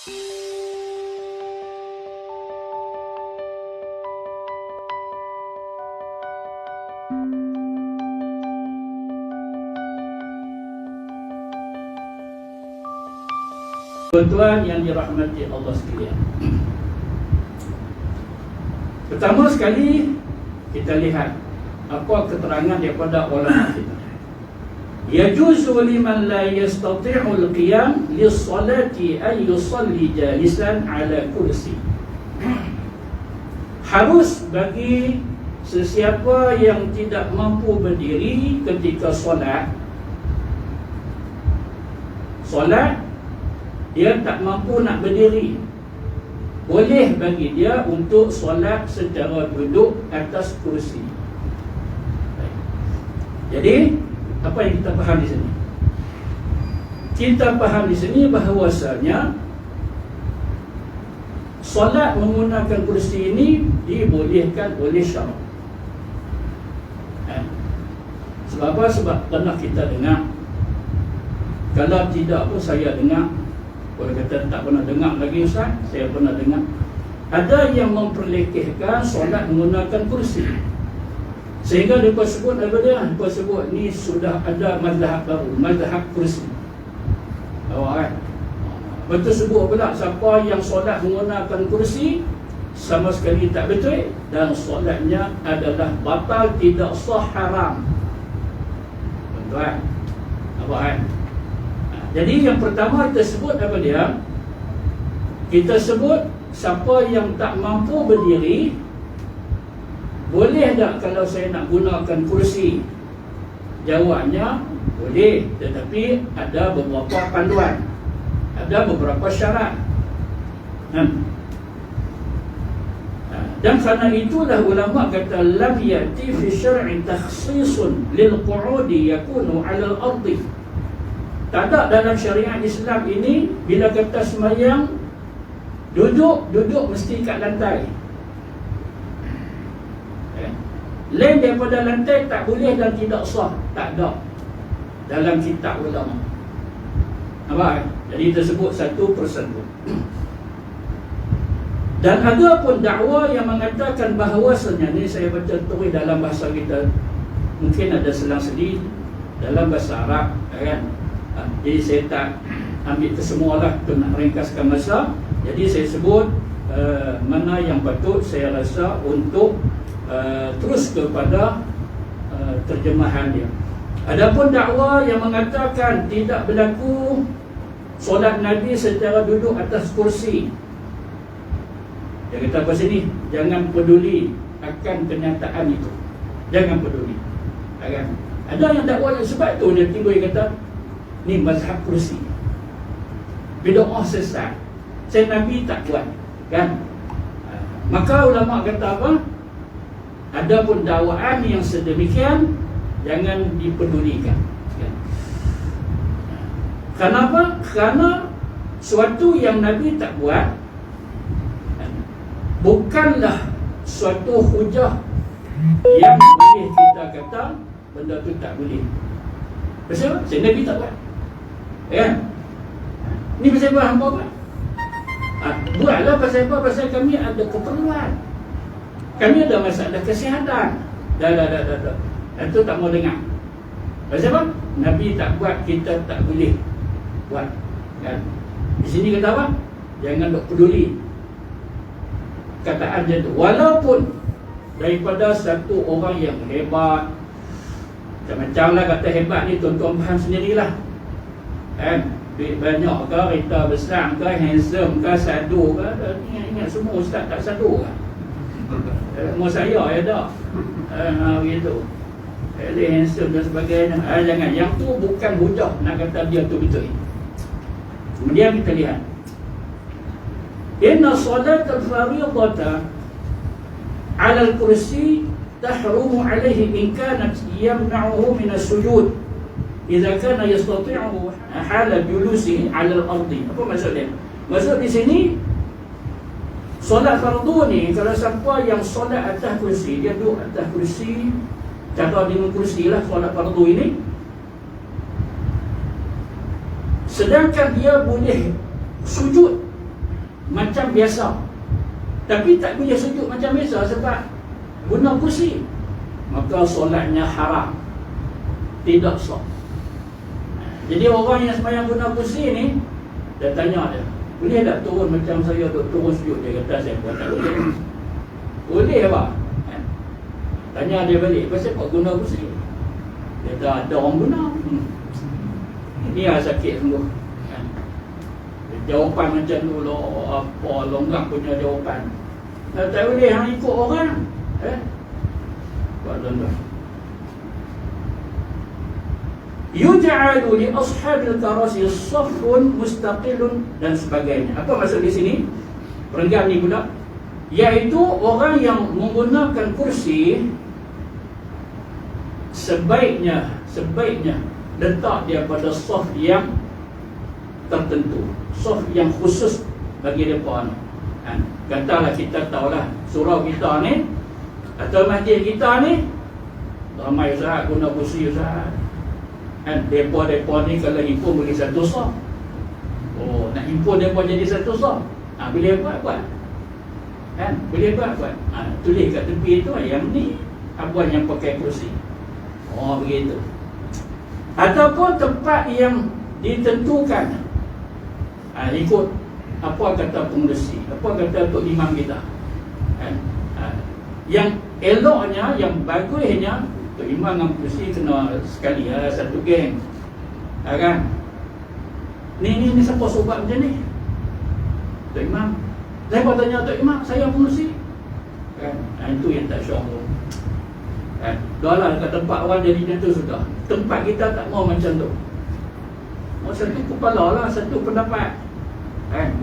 Tuan-tuan yang dirahmati Allah sekalian, pertama sekali kita lihat apa keterangan daripada ulama kita. Yajuzu liman la yastati'u al-qiyam lis-salati an yusalli jalisan ala kursi. Harus bagi sesiapa yang tidak mampu berdiri ketika solat, dia tak mampu nak berdiri, boleh bagi dia untuk solat secara duduk atas kursi. Jadi apa yang kita faham di sini? Kita faham di sini bahawasanya solat menggunakan kursi ini dibolehkan oleh syarak. Sebab apa? Sebab pernah kita dengar, kalau tidak pun saya dengar, kalau kata tak pernah dengar lagi Ustaz, saya pernah dengar ada yang memperlekehkan solat menggunakan kursi, sehingga mereka sebut apa dia? Mereka sebut ni sudah ada mazhab baru, mazhab kursi. Awak kan? Betul sebut pula siapa yang solat menggunakan kursi sama sekali tak betul, dan solatnya adalah batal, tidak sah, haram. Betul kan? Awak kan? Jadi yang pertama kita sebut apa dia? Kita sebut siapa yang tak mampu berdiri, boleh tak kalau saya nak gunakan kursi? Jawabnya boleh, tetapi ada beberapa panduan, ada beberapa syarat. Dan kerana itulah ulama kata lam yati fi syar'i takhsisun lil qu'udi yakunu 'ala al-ardi. Tak ada dalam syariat Islam ini bila kata sembahyang duduk mesti kat lantai. Lain daripada lantai tak boleh dan tidak sah, tak ada dalam kitab ulama. Nampak? Jadi tersebut satu persatu. Dan ada pun dakwa yang mengatakan bahawasanya, ni saya baca tulis dalam bahasa kita, mungkin ada selang-seli dalam bahasa Arab, kan? Jadi saya tak ambil kesemualah untuk nak ringkaskan masa. Jadi saya sebut mana yang patut saya rasa untuk terus kepada terjemahan dia. Adapun dakwa yang mengatakan tidak berlaku solat Nabi secara duduk atas kursi, dia kata apa sini? Jangan peduli akan kenyataan itu, jangan peduli. Ada yang dakwa sebab tu dia timbul kata ni mazhab kursi, bid'ah sesat, saya Nabi tak buat, kan? Maka ulama kata apa? Ada pun dakwaan yang sedemikian jangan dipedulikan, kan? Kenapa? Kerana suatu yang Nabi tak buat bukanlah suatu hujah yang boleh kita kata benda tu tak boleh. Pasal saya Nabi tak buat, kan? Ni pasal apa hamba buat? Buatlah pasal apa? Pasal kami ada keperluan, kami ada masalah kesihatan. Dah. Itu tak mau dengar. Pasal apa? Nabi tak buat, kita tak boleh buat, kan? Di sini kata apa? Jangan duk peduli kataan dia tu, walaupun daripada satu orang yang hebat. Macam-macam lah kata hebat ni, tuan-tuan faham sendirilah, kan? Duit banyak ke, kereta besar ke, handsome ke, sadu ke. Ingat semua ustaz tak sadu ke? Mau saya ada begitu, dia handsome dan sebagainya. Jangan, yang tu bukan hujah nak kata dia tu betul. Kemudian kita lihat, inna salat al-fariidata 'ala al-kursi tahrumu 'alaihi in kanat yamna'uhu min as-sujud idza kana yastati'u hala julusihi 'ala al-ardi. Apa maksud dia? Maksud di sini, solat fardu ni, kalau siapa yang solat atas kursi, dia duduk atas kursi, cara dengan kursi lah solat fardu ini, sedangkan dia boleh sujud macam biasa. Tapi tak boleh sujud macam biasa sebab guna kursi. Maka solatnya haram, tidak sah. Jadi orang yang sembahyang guna kursi ni, dia tanya dia, boleh tak turun macam saya turun sujud? Dia kata saya buat tak boleh. Boleh apa? Tanya dia balik, pasal kau guna kursi? Dia kata ada orang guna. Ini lah sakit sungguh. Jawapan macam tu lah, apa longgang punya jawapan. Tak boleh hang ikut orang. Buat tuan-tuan. Yuj'alu li ashabil karasi saffun mustaqilun dan sebagainya. Apa maksud di sini? Perenggam ni pula, iaitu orang yang menggunakan kursi sebaiknya letak dia pada saf yang tertentu, saf yang khusus bagi mereka ni. Katalah kita tahulah surau kita ni atau masjid kita ni ramai ustaz guna kursi ustaz. Depa-depa ni kalau himpun boleh satu saf. Oh, nak himpun depa jadi satu saf. Boleh buat. Boleh buat. Tulis kat tepi tu yang ni abang yang pakai kursi. Oh, begitu. Ataupun tempat yang ditentukan, ikut apa kata pengurusi, apa kata Tok Imam kita. Yang eloknya, yang bagusnya, Tok Imam dengan pengurusi kena sekali, satu geng. Kan? Ni siapa sobat macam ni? Tok Imam. Saya pun tanya Tok Imam, saya pengurusi. Kan? Itu yang tak syok. Dah lah kat tempat orang jadi macam tu sudah. Tempat kita tak mau macam tu. Satu kepala lah, satu pendapat.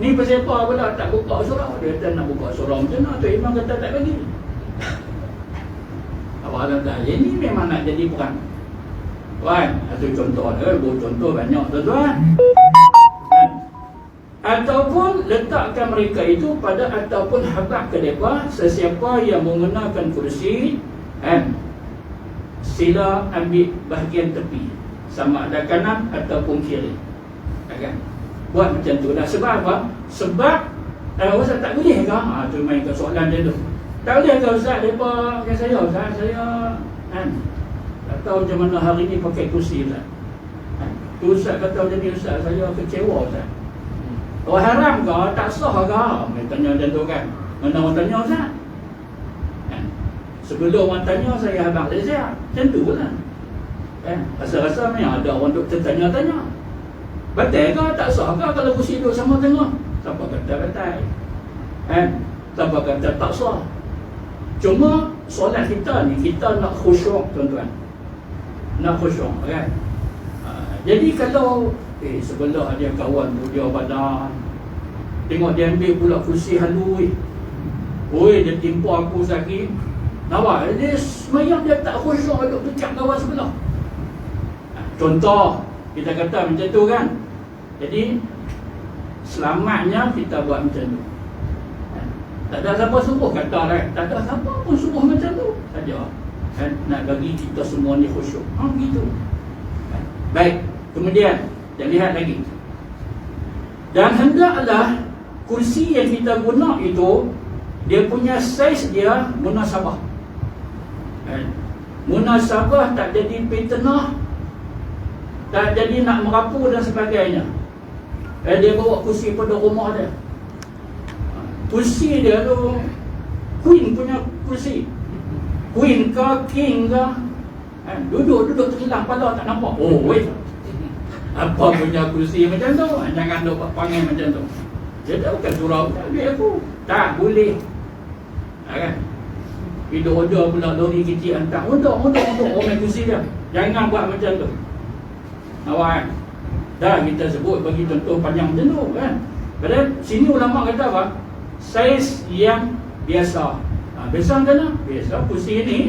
Ni pasal apa pula tak buka surau? Dia kata nak buka surau macam mana? Tok Imam kata tak bagi. Awak kata, ini memang nak jadi perang. Itu contoh dia, contoh banyak tuan-tuan. Ataupun letakkan mereka itu pada ataupun habaq ke mereka, sesiapa yang menggunakan kursi, sila ambil bahagian tepi, sama ada kanan ataupun kiri. Buat macam tu lah. Sebab apa? Sebab Ustaz tak boleh ke? Tu main ke soalan dia tu. Tak boleh ke Ustaz? Mereka kata saya, Ustaz, saya tak tahu macam mana hari ni pakai kursi Ustaz. Tu Ustaz kata macam ni Ustaz, saya kecewa Ustaz. Haram ke? Tak sah ke? Mereka tanya macam tu kan. Mana orang tanya Ustaz? Sebelum orang tanya, saya habaq saya. Macam tu lah. Rasa-rasa memang ada orang doktor tanya-tanya. Batal ke? Tak sah ke kalau kursi duduk sama tengah? Siapa kata batal? Siapa kata tak sah? Cuma solat kita ni, kita nak khusyuk tuan-tuan. Nak khusyuk kan? Jadi kalau sebelah dia kawan tu, dia badan, tengok dia ambil pula kursi halus. Dia timpa aku sakit. Nampak? Dia semayang dia tak khusyuk duduk dekat kawan sebelah. Contoh, kita kata macam tu kan. Jadi selamatnya kita buat macam tu. Tak ada siapa suruh kata lah. Tak ada siapa pun suruh macam tu saja. Nak bagi kita semua ni khusyuk. Begitu. Baik, kemudian kita lihat lagi. Dan hendaklah kursi yang kita guna itu, dia punya saiz dia munasabah. Munasabah tak jadi fitnah, tak jadi nak merapu dan sebagainya. Dia bawa kursi pada rumah dia. Kursi dia tu queen punya kursi. Queen ke king ke, duduk terhilang kepala tak nampak. Apa punya kursi macam tu? Jangan duk panggil macam tu. Dia tak bukan surau duit aku. Tak boleh. Kan? Hidup order pula lori kecil hantar. Untuk orang kursi dia. Jangan buat macam tu. Awak dah kita sebut bagi contoh panjang macam tu kan. Padahal sini ulama kata apa? Saiz yang biasa. Biasa macam mana? Biasa kursi ni.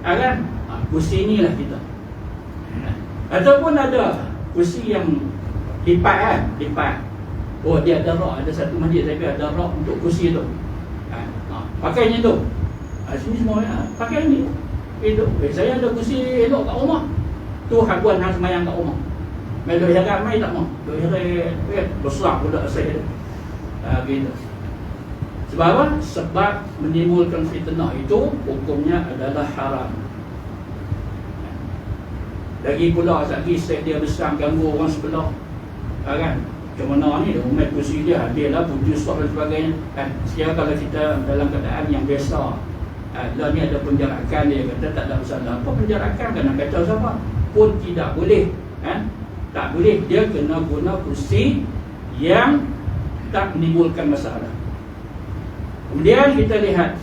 Kan? Kursi ni lah kita. Ataupun ada kursi yang lipat kan? Lipat. Dia ada rak. Ada satu masjid saya ada rak untuk kursi tu. Pakainya tu. Sini semua pakai ni. Saya ada kursi elok kat rumah. Tu hakuan hang semayang kat rumah. Mai duk heran mai tak mau. Duk heran besar pula saya. Gitu. Sebab apa? Sebab menimbulkan fitnah itu hukumnya adalah haram. Lagi pula lagi set dia besar ganggu orang sebelah, kan? Macam mana ni umat kursi dia habislah putus dan sebagainya, kan? Sekarang kalau kita dalam keadaan yang biasa, lah ni ada penjarakan, dia kata tak ada masalah. Apa penjarakan? Kena kacau siapa pun tidak boleh, kan? Tak boleh, dia kena guna kursi yang tak menimbulkan masalah. Kemudian kita lihat,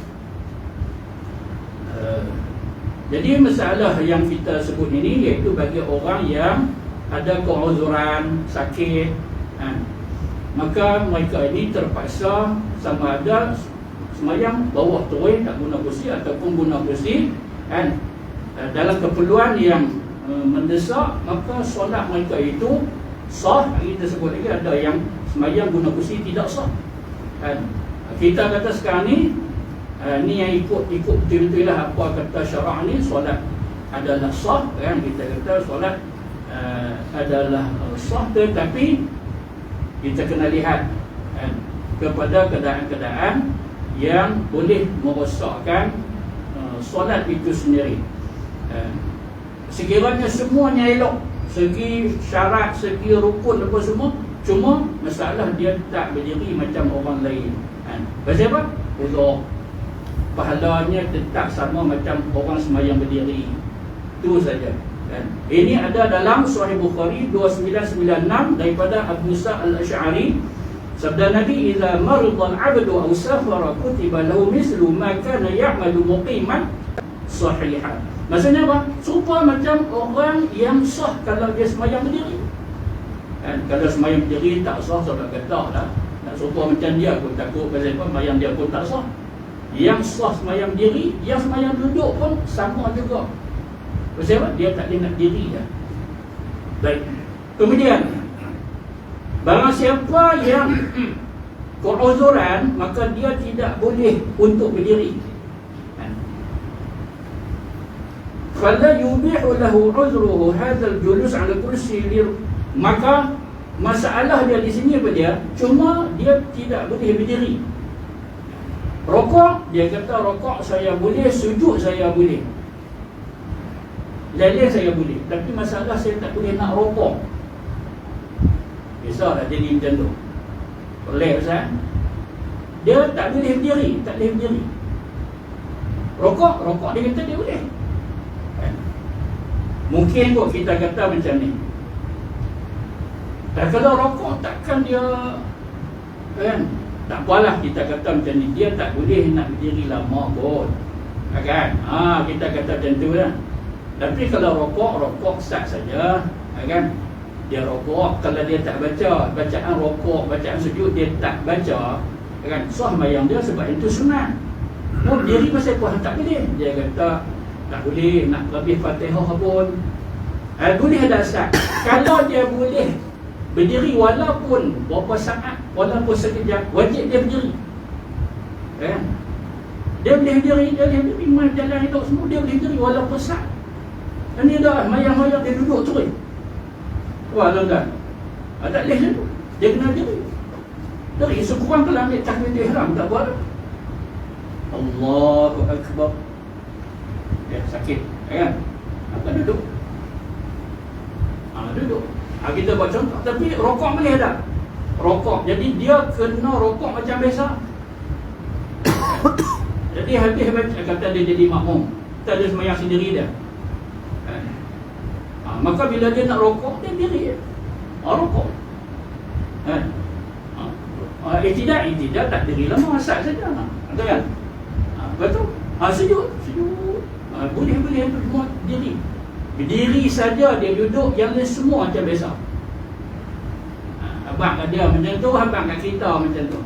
jadi masalah yang kita sebut ini iaitu bagi orang yang ada keuzuran, sakit, maka mereka ini terpaksa sama ada semayang bawah turun tak guna kursi ataupun guna kursi, dalam keperluan yang mendesak, maka solat mereka itu sah. Kita sebut lagi ada yang semayang guna kursi tidak sah, kita kata sekarang ni ni yang ikut betul-betul lah apa kata syarak ni, solat adalah sah, kan? Kita kata solat adalah sah, tetapi kita kena lihat, kepada keadaan-keadaan yang boleh merosakkan solat itu sendiri. Sekiranya semuanya elok, segi syarat, segi rukun apa semua, cuma masalah dia tak berdiri macam orang lain, pasal apa? Uzur, pahalanya tetap sama macam orang semayang berdiri, itu saja, kan? Ini ada dalam Sahih Bukhari 2996 daripada Abu Musa al-Asy'ari. Sabda Nabi, "Idza marida al-'abdu aw safara kutiba lahu mislu ma kana ya'malu muqiman sahihan." Maksudnya apa? Serupa macam orang yang sah kalau dia semayang berdiri, kan? Kalau semayang berdiri tak sah, sebab kata dah nak serupa macam dia pun takut, pasal apa? Semayang dia pun tak sah. Yang sah semayang diri, yang semayang duduk pun sama juga. Pasal apa? Dia tak boleh nak diri dah. Baik. Kemudian, barang siapa yang keuzuran, maka dia tidak boleh untuk berdiri. Fala yubihu lahu uzruhu hadzal julus 'ala kursi, maka masalah dia di sini apa dia? Cuma dia tidak boleh berdiri. Rokok, dia kata rokok saya boleh, sujud saya boleh, lain saya boleh, tapi masalah saya tak boleh nak rokok. Biasalah jadi macam tu. Boleh Ustaz? Dia tak boleh berdiri, tak boleh berdiri. Rokok dia kata dia boleh. Mungkin kot kita kata macam ni, dan kalau rokok takkan dia, kan? Tak apalah kita kata macam ni, dia tak boleh nak berdiri lama kot, kan? Kita kata macam tu lah. Tapi kalau rokok sat saja, kan? Dia rokok, kalau dia tak baca bacaan rokok, bacaan sujud dia tak baca, kan? Sah mayang dia, sebab itu sunat. Mau berdiri pasal apa? Tak boleh. Dia kata tak boleh nak lebih Fatihah pun. Boleh ada sat. Kalau dia boleh berdiri walaupun berapa saat, walaupun sekejap, wajib dia berdiri, kan? Dia boleh berdiri, memang jalan hidup semua dia boleh berdiri walaupun saat. Ini dah mayang-mayang dia duduk terus. Wah, tuan-tuan, tak boleh tu. Dia kena berdiri. Dari sekurang kalau ambil takbiratul ihram tak buat. Allahu Akbar. Dia sakit, kan? Apa duduk? Duduk. Kita buat contoh. Tapi rokok boleh tak? Rokok. Jadi dia kena rokok macam biasa. Jadi habis kata dia jadi makmum, tak ada semayang sendiri dia. Maka bila dia nak rokok, dia diri. Rokok. Tidak tak diri lama, asal saja. Betul kan? Betul? Sujud. Boleh semua diri. Berdiri saja dia duduk, yang lain semua macam biasa. Abang kat dia macam tu, abang kat kita macam tu.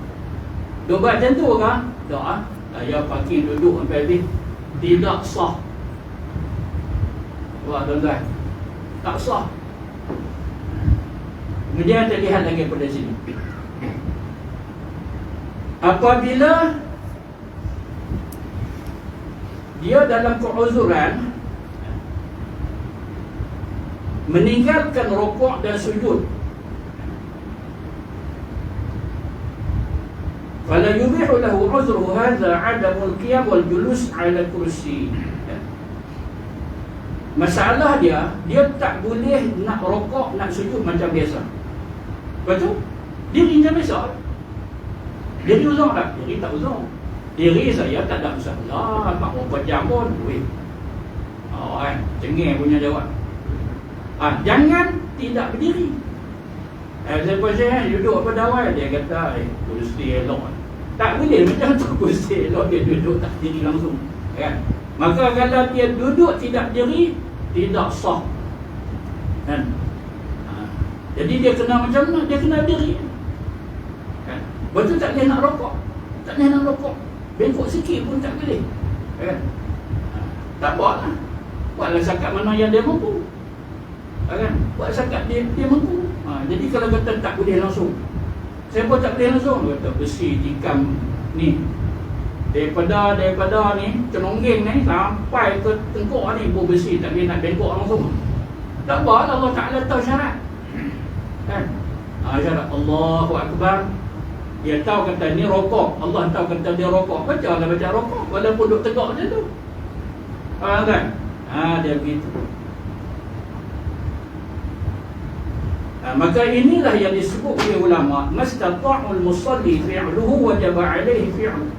Dia buat macam tu ke? Tak. Saya parking duduk sampai habis. Tidak sah. Wah, tuan-tuan, tak sah. Kemudian kita lihat lagi pada sini. Apabila dia dalam keuzuran meninggalkan rokok dan sujud, Fala yubihu lahu uzruhu hadha adamul qiyam wal julus ala kursi. Masalah dia tak boleh nak rokok, nak sujud macam biasa. Betul? Diri macam biasa. Diri uzur tak? Diri tak uzur. Diri saya tak ada masalah. 4 jam pun. Cengeng punya jawab. Jangan tidak berdiri. Saya duduk apa dawai, dia kata kursi elok. Tak boleh macam tu, kursi elok dia duduk tak berdiri langsung, kan? Maka kalau dia duduk tidak berdiri, tidak sah, kan? Jadi dia kena macam mana? Dia kena berdiri, kan? Betul tak boleh nak rokok. Tak boleh nak rokok, bengkok sikit pun tak boleh, kan? Tak buat lah. Buatlah zakat mana yang dia mampu, kan? Buat zakat dia mampu. Jadi kalau kata tak boleh langsung, saya pun tak boleh langsung, kata besi tikam ni daripada ni cenonggeng ni sampai ke tengkuk ni buah besi, tak boleh nak bengkok langsung. Tak apa, Allah Ta'ala tahu syarat, kan? Syarat Allahu Akbar. Dia tahu kata ni rokok, Allah tahu kata dia rokok, baca rokok walaupun duduk tegak macam tu, kan? Dia begitu. Maka inilah yang disebut oleh ulama mastata'ul musalli fi'luhu wajaba alaihi fi'lu.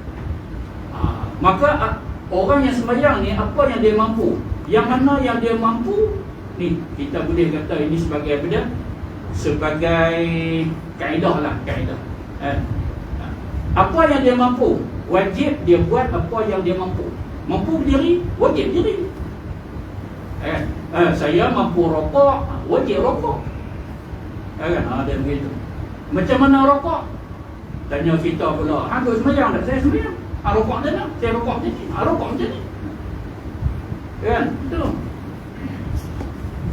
Maka orang yang sembahyang ni apa yang dia mampu, yang mana yang dia mampu ni kita boleh kata ini sebagai apa dia, sebagai kaedah lah, kaedah. Apa yang dia mampu, wajib dia buat apa yang dia mampu. Mampu berdiri, wajib berdiri. Saya mampu rokok, wajib rokok, kan? Dia begitu. Macam mana rokok? Tanya kita pula, duk sembahyang tak? Saya sembahyang. Rokok macam mana? Saya rokok macam ni. Rokok macam ni, kan? Betul.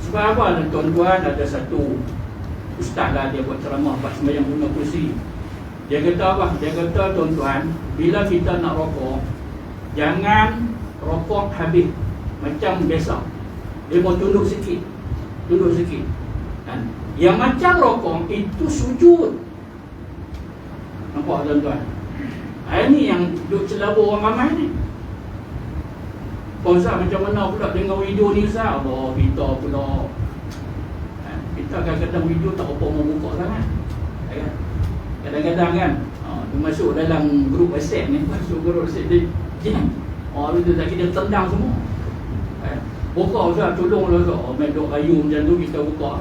Sebab apa? Tuan-tuan, ada satu ustaz lah, dia buat ceramah pas sembahyang guna kursi. Dia kata apa? Dia kata, tuan-tuan, bila kita nak rokok, jangan rokok habis macam biasa. Dia mau tunduk sikit, kan? Yang macam rokok itu sujud. Nampak tuan-tuan? Ini yang duk celabur orang ramai ni. Ustaz, macam mana pula dengan video ni Ustaz? Kita pula, kita kadang-kadang video tak apa mau buka sangat, kan? Kadang-kadang kan dia masuk dalam grup WhatsApp ni, masuk grup WhatsApp dia jam. Itu tak kita tendang semua. Buka Ustaz, tolonglah Ustaz. Main duk rayu macam tu kita buka.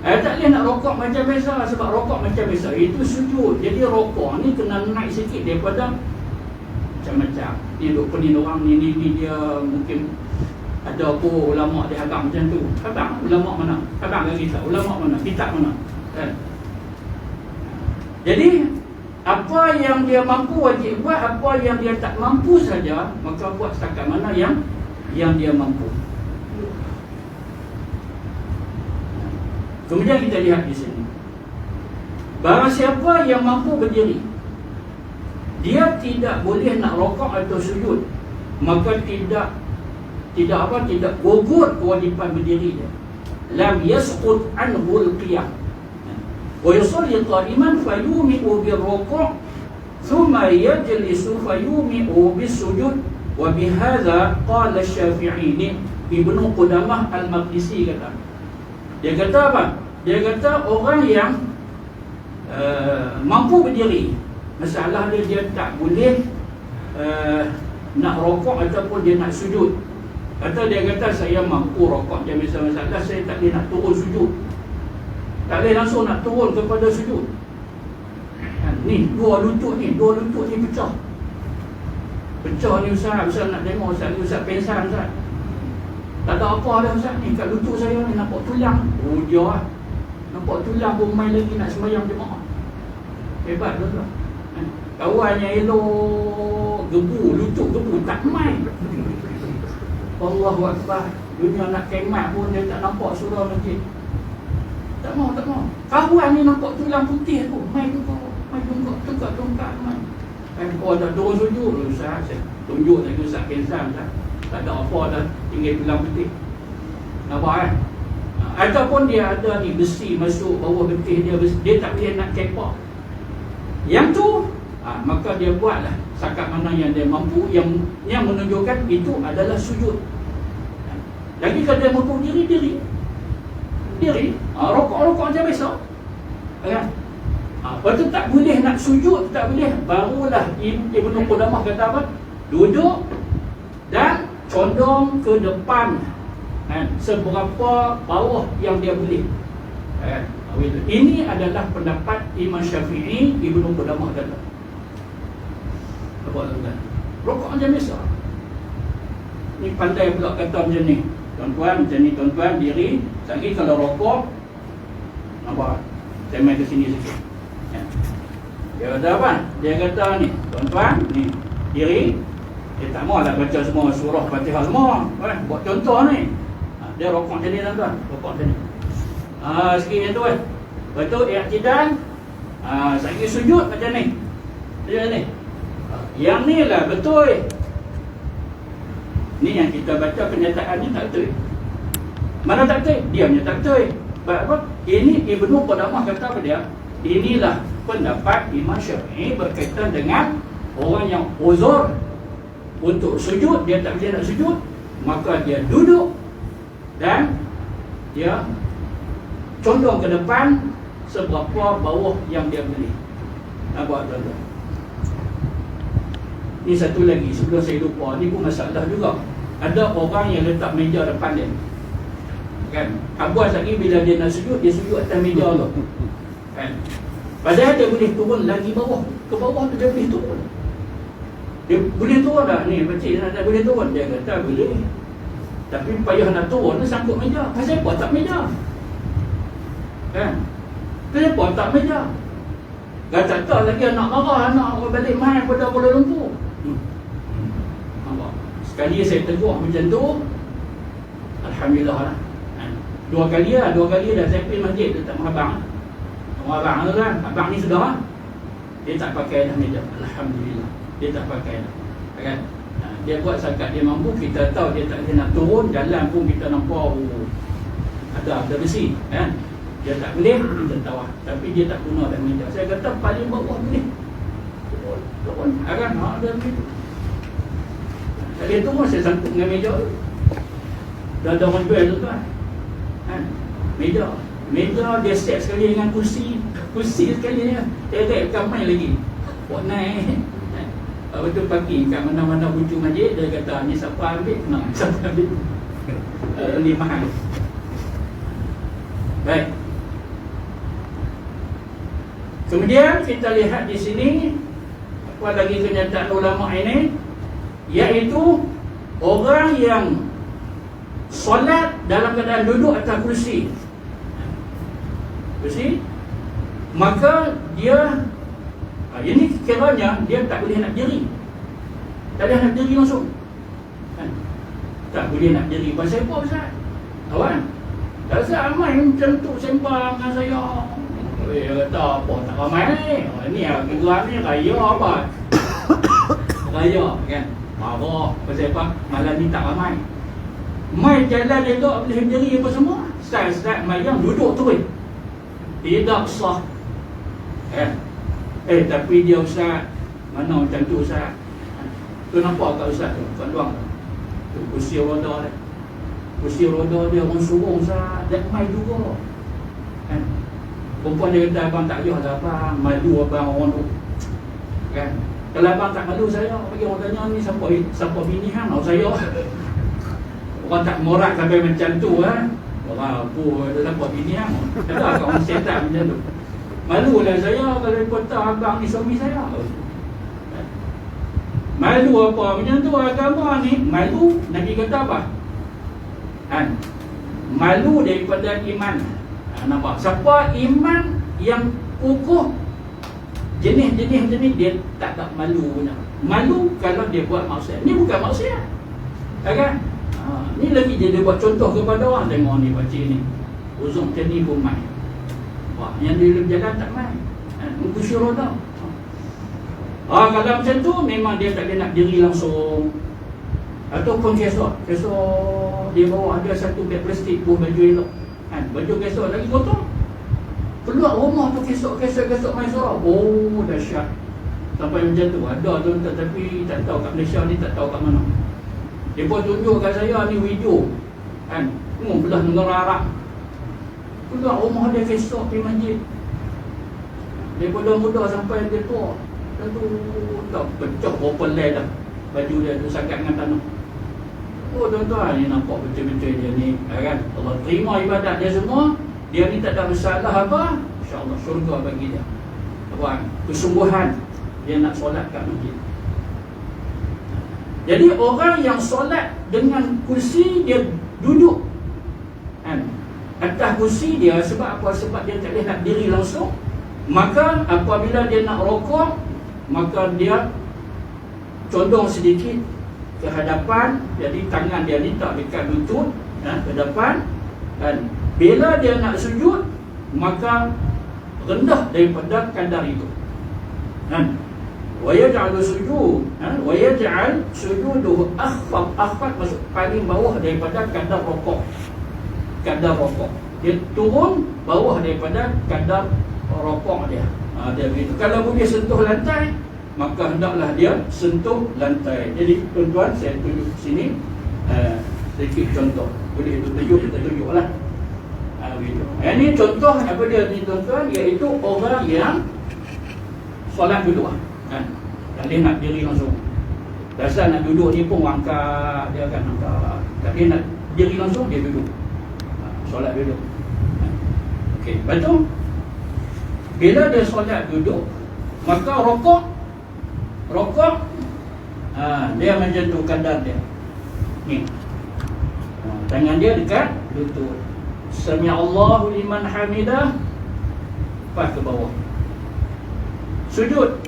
Tak boleh nak rokok macam biasa. Sebab rokok macam biasa itu sujud. Jadi rokok ni kena naik sikit daripada macam-macam. Ni duk pening orang ni dia mungkin ada apa ulama dia agak macam tu. Abang ulama mana? Abang kat kita, ulama mana? Kitab mana? Kan? Jadi apa yang dia mampu wajib buat, apa yang dia tak mampu saja maka buat setakat mana yang dia mampu. Kemudian kita lihat di sini, barang siapa yang mampu berdiri, dia tidak boleh nak rokok atau sujud, maka tidak gugur kewajipan berdiri dia. Lam yasqut anhu al-qiyam. Wa yusalli qa'iman fayumi'u bir-ruku' thumma yajlisu fayumi'u bis-sujud. Wa bihadza qala Asy-Syafi'i. Ibnu Qudamah Al-Maqdisi kata. Dia kata apa? Dia kata orang yang mampu berdiri, masalah dia tak boleh nak rokok ataupun dia nak sujud. Dia kata saya mampu rokok, dia masalah saya tak boleh nak turun sujud, tak boleh langsung nak turun kepada sujud. Ni dua lutut ni pecah ni Ustaz nak tengok Ustaz pensan Ustaz. Tak ada apa dah Ustaz ni, kat lutut saya ni nampak tulang. Dia lah, nampak tulang pun main lagi nak sembahyang jemaah. Hebat tu. Kawannya elok lutut gebu tak main. Allahu Akbar. Dunia nak kemat pun dia tak nampak surau masjid. Tak mau. Kawan ni nampak tulang putih tu, main tungkak main. Ada turun sujud Ustaz. Tunjuk lagi Ustaz pensan Ustaz. Tak ada apa dah, tinggal tulang putih. Nampak kan? Ataupun dia ada ni besi masuk bawah getih dia tak boleh nak kepak. Yang tu Maka dia buatlah sakat mana yang dia mampu, yang menunjukkan itu adalah sujud. Lagi kalau dia mampu diri, rokok macam biasa, kan? Lepas tu tak boleh nak sujud, tak boleh. Barulah Ibnu Qudamah kata apa? Duduk dan condong ke depan, kan? Seberapa bawah yang dia boleh, kan? Ini adalah pendapat Imam Syafi'i. Ibnu Qudamah kata apa tuan? Rokok macam biasa. Ni pandai pula kata macam ni, tuan-tuan, macam ni tuan-tuan diri. Lagi kalau rokok, nampak? Saya main ke sini sikit. Dia kata apa? Dia kata ni, tuan-tuan, ni diri. Dia tak maulah baca semua surah Fatihah semua. Buat contoh ni. Dia rokok macam ni tuan-tuan. Rokok macam ni. Sikit macam tu kan. Lepas tu i'tidal. Sekali sujud macam ni. Macam ni. Yang ni lah betul. Ni yang kita baca kenyataan ni tak betul. Mana tak betul? Dia punya tak betul. Sebab apa? Ini Ibnu Qudamah kata apa dia? Inilah pendapat Imam Syafi'i berkaitan dengan orang yang uzur untuk sujud, dia tak boleh nak sujud, maka dia duduk dan dia condong ke depan seberapa bawah yang dia boleh. Nampak tuan-tuan? Ni satu lagi sebelum saya lupa, ni pun masalah juga. Ada orang yang letak meja depan dia, kan? Abuas lagi bila dia nak sujud, dia sujud atas meja tu, kan? Padahal dia boleh turun lagi bawah. Ke bawah tu dia boleh turun. Dia boleh turun tak? Ni pakcik nak boleh turun. Dia kata boleh. Tapi payah nak turun, dia sangkut meja. Pasal apa tak meja? Kan? Pasal apa tak meja? Kata tak lagi anak marah, anak balik main pada Kuala Lumpur. Nampak? Sekali saya tegur macam tu, alhamdulillah lah. Dua kali dah saya pergi masjid dekat Abang. Abang tu kan, abang ni sudah, dia tak pakai dah meja. Alhamdulillah, dia tak pakai dah, kan? Dia buat sakat dia mampu. Kita tahu dia tak boleh nak turun, jalan pun kita nampak ada besi, kan? Dia tak boleh, kita tahu. Tapi dia tak guna dah meja. Saya kata paling bawah boleh turun, kan? Ada begitu. Tak boleh turun, saya sangkut dengan meja tu. Dah ada orang jual tu kan? Meja dia set sekali dengan kursi sekali dia. Dia bukan main lagi. Buat naik. Betul pagi kat mana-mana hujung masjid, dia kata ni siapa ambil? Siapa ambil? Ni mahal. Baik. Kemudian kita lihat di sini apa lagi kenyataan ulama ini, iaitu orang yang solat dalam keadaan duduk atas kursi, maka dia ini kiranya dia tak boleh nak diri. Tak boleh nak diri langsung, kan? Tak boleh nak diri. Pasal apa Ustaz? Kawan, tak usah ramai macam tu sembang dengan saya. Dia kata apa tak ramai ni. Ni keguan ni raya apa? Raya, kan? Marah. Pasal apa? Malam ni tak ramai. Mai jalan elok boleh berdiri apa semua. Ustaz mai yang duduk tu tidak sah. Tapi dia Ustaz, mana macam tu Ustaz? Tu nampak kat Ustaz tu, kat luar tu kursi roda dia. Kursi roda dia orang suruh Ustaz, dan mai juga. Kan? Perempuan dia kata, abang tak payah lah abang, malu abang orang tu. Kan? Kalau abang tak malu saya, bagi orang tanya ni siapa bini hang? Saya. Orang tak morak sampai macam tu orang apa dia dapat bini hang. Ada kat orang setan macam tu. Malulah saya kalau kata abang ni suami saya. Malu apa macam tu agama ni? Malu Nabi kata apa? Kan? Malu daripada iman. Nampak? Siapa iman yang kukuh, jenis-jenis macam ni dia tak malu punya. Malu kalau dia buat maksiat. Ni bukan maksiat. Kan? Ni lagi dia buat contoh kepada orang. Tengok ni pakcik ni uzung macam ni pun main. Wah, yang dia berjalan tak main. Kursi roda. Kalau macam tu memang dia tak boleh nak diri langsung. Ataupun kesok dia bawa ada satu beg plastik buah baju elok, kan? Baju kesok lagi kotor, keluar rumah tu kesok main surau. Oh dahsyat. Sampai macam tu. Ada tuan-tuan, tapi tak tahu kat Malaysia ni, tak tahu kat mana. Dia pun tunjuk kat saya ni video kan, belah negara Arab. Keluar rumah dia besok pergi masjid. Daripada muda sampai dia tua, tentu dah pecah berapa lay dah baju dia tu, sangat dengan tanah. Oh tuan-tuan, ni nampak betul-betul dia ni kan. Allah terima ibadat dia semua. Dia ni tak ada masalah apa, insya-Allah syurga bagi dia. Tuan, kesungguhan dia nak solat kat masjid. Jadi orang yang solat dengan kursi, dia duduk kan atas kursi dia. Sebab apa? Sebab dia tak boleh nak diri langsung. Maka apabila dia nak rokok, maka dia condong sedikit ke hadapan. Jadi tangan dia ni tak dekat lutut, ke depan. Dan bila dia nak sujud, maka rendah daripada kadar itu. Wa yaj'al sujud, wa yaj'al sujuduhu akhfad masuk paling bawah daripada kadar rokok. Kadar rokok dia turun bawah daripada kadar rokok dia. Dia begitu. Kalau boleh sentuh lantai, maka hendaklah dia sentuh lantai. Jadi tuan-tuan, saya tunjuk sini sedikit contoh. Boleh kita tunjuklah. Begitu. Ini contoh apa dia ni tuan-tuan, iaitu orang yang solat duduk kan. Tak boleh nak diri langsung. Biasa nak duduk ni pun angkat, dia akan angkat. Tak boleh nak diri langsung, dia duduk. Solat duduk. Okey, betul. Bila dia solat duduk, maka rokok dia macam tu kadar dia. Ni. Tangan dia dekat lutut. Sami'allahu liman hamidah, pas ke bawah. Sujud,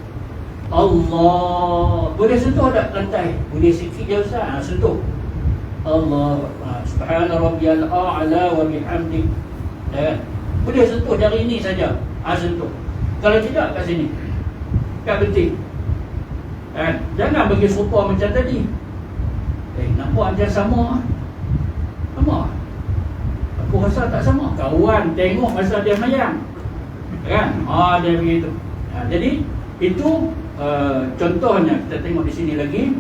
Allah. Boleh sentuh tak lantai? Boleh sikit je Ustaz. Sentuh. Allah. Subhana rabbiyal a'la wa bihamdi. Boleh sentuh dari ini saja. Sentuh. Kalau tidak, kat sini, kat betik. Jangan bagi serupa macam tadi. Nampak macam sama. Sama. Aku rasa tak sama. Kawan tengok masa dia mayang kan. Dia begitu. Jadi itu contohnya. Kita tengok di sini lagi.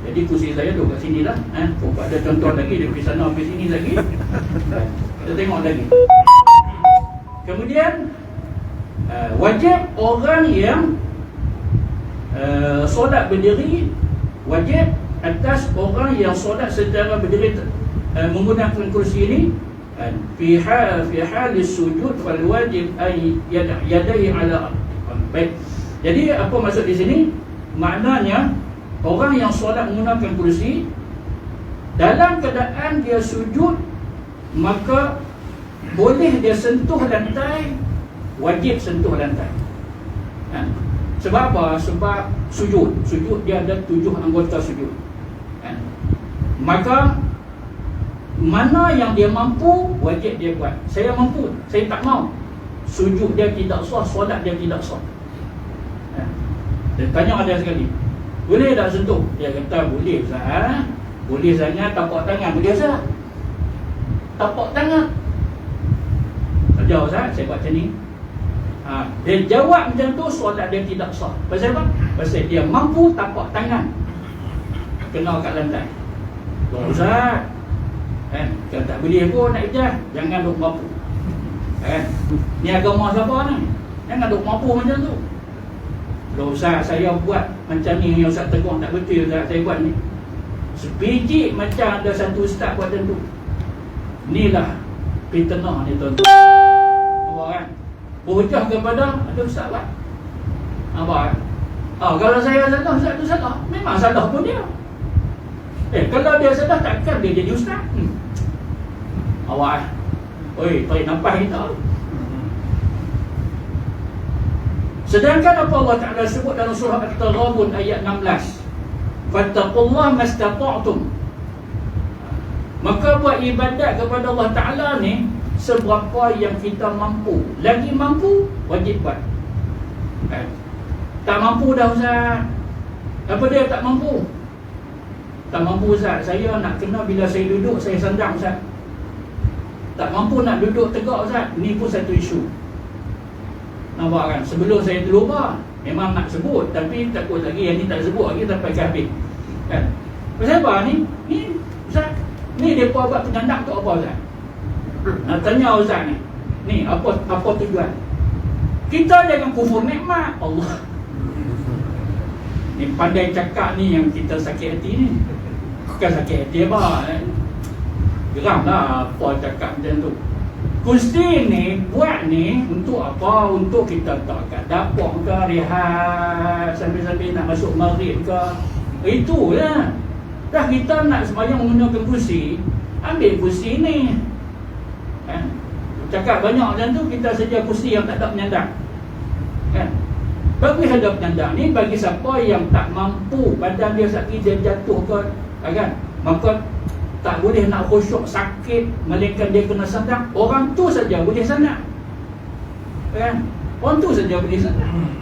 Jadi kursi saya tu kat sini lah. Kalau ada contoh lagi, dia pergi sana pergi sini lagi. Kita tengok lagi. Kemudian wajib orang yang solat berdiri, wajib atas orang yang solat secara berdiri menggunakan kursi ini. Fi hal sujud fal wajib ay yadayhi ala. Baik. Jadi apa maksud di sini? Maknanya orang yang solat menggunakan kursi, dalam keadaan dia sujud, maka boleh dia sentuh lantai, wajib sentuh lantai. Sebab apa? Sebab sujud dia ada 7 anggota sujud. Maka mana yang dia mampu, wajib dia buat. Saya mampu, saya tak mau, sujud dia tidak sah, solat dia tidak sah. Dia tanya ada sekali, boleh tak sentuh? Dia kata boleh Ustaz. Boleh sangat. Tapak tangan boleh Ustaz. Tapak tangan saja Ustaz, saya buat macam ni. Dia jawab macam tu, solat dia tidak sah. Pasal apa? Pasal dia mampu tapak tangan kena kat lantai. Ustaz kalau tak boleh pun nak ijaz, jangan duk mampu. Ni agama siapa ni? Jangan duk mampu macam tu. Kalau Ustaz saya buat macam ni, yang Ustaz tegur tak betul Ustaz, saya buat ni. Sebiji macam ada satu ustaz buat macam tu. Inilah fitnah ni tuan-tuan. Apa kan? Berhujah kepada ada ustaz buat. Apa? Kalau saya salah, ustaz tu salah. Memang salah pun dia. Kalau dia salah, takkan dia jadi ustaz? Awak. Oi, tarik nafas kita. Sedangkan apa Allah Ta'ala sebut dalam surah At-Taghabun ayat 16, fattaqullaha mastata'tum. Maka buat ibadat kepada Allah Ta'ala ni seberapa yang kita mampu. Lagi mampu, wajib buat. Tak mampu dah Ustaz. Apa dia tak mampu? Tak mampu Ustaz, saya nak kena bila saya duduk, saya sandang Ustaz. Tak mampu nak duduk tegak Ustaz. Ni pun satu isu. Nampak kan? Sebelum saya terlupa, memang nak sebut, tapi takut lagi yang ni tak sebut lagi sampai ke habis. Kan? Pasal apa ni? Ni Ustaz, ni depa buat penyandak untuk apa Ustaz? Nak tanya Ustaz ni. Ni apa tujuan? Kita jangan kufur nikmat Allah. Ni pandai cakap ni yang kita sakit hati ni. Bukan sakit hati apa? Geram lah apa cakap macam tu. Kursi ni buat ni untuk apa? Untuk kita tak kat dapur ke, rehat sambil-sambil nak masuk maghrib ke. Itulah. Dah kita nak sembahyang menggunakan kursi, ambil kursi ni. Kan? Cakap banyak macam tu, kita sedia kursi yang tak ada penyandang. Kan? Bagi ada penyandang ni, bagi siapa yang tak mampu, badan dia sakit, dia jatuh ke, kan? Maka tak boleh nak khusyuk, sakit, melainkan dia kena sandang. Orang tu saja boleh sandang. Kan? Orang tu saja boleh sandang.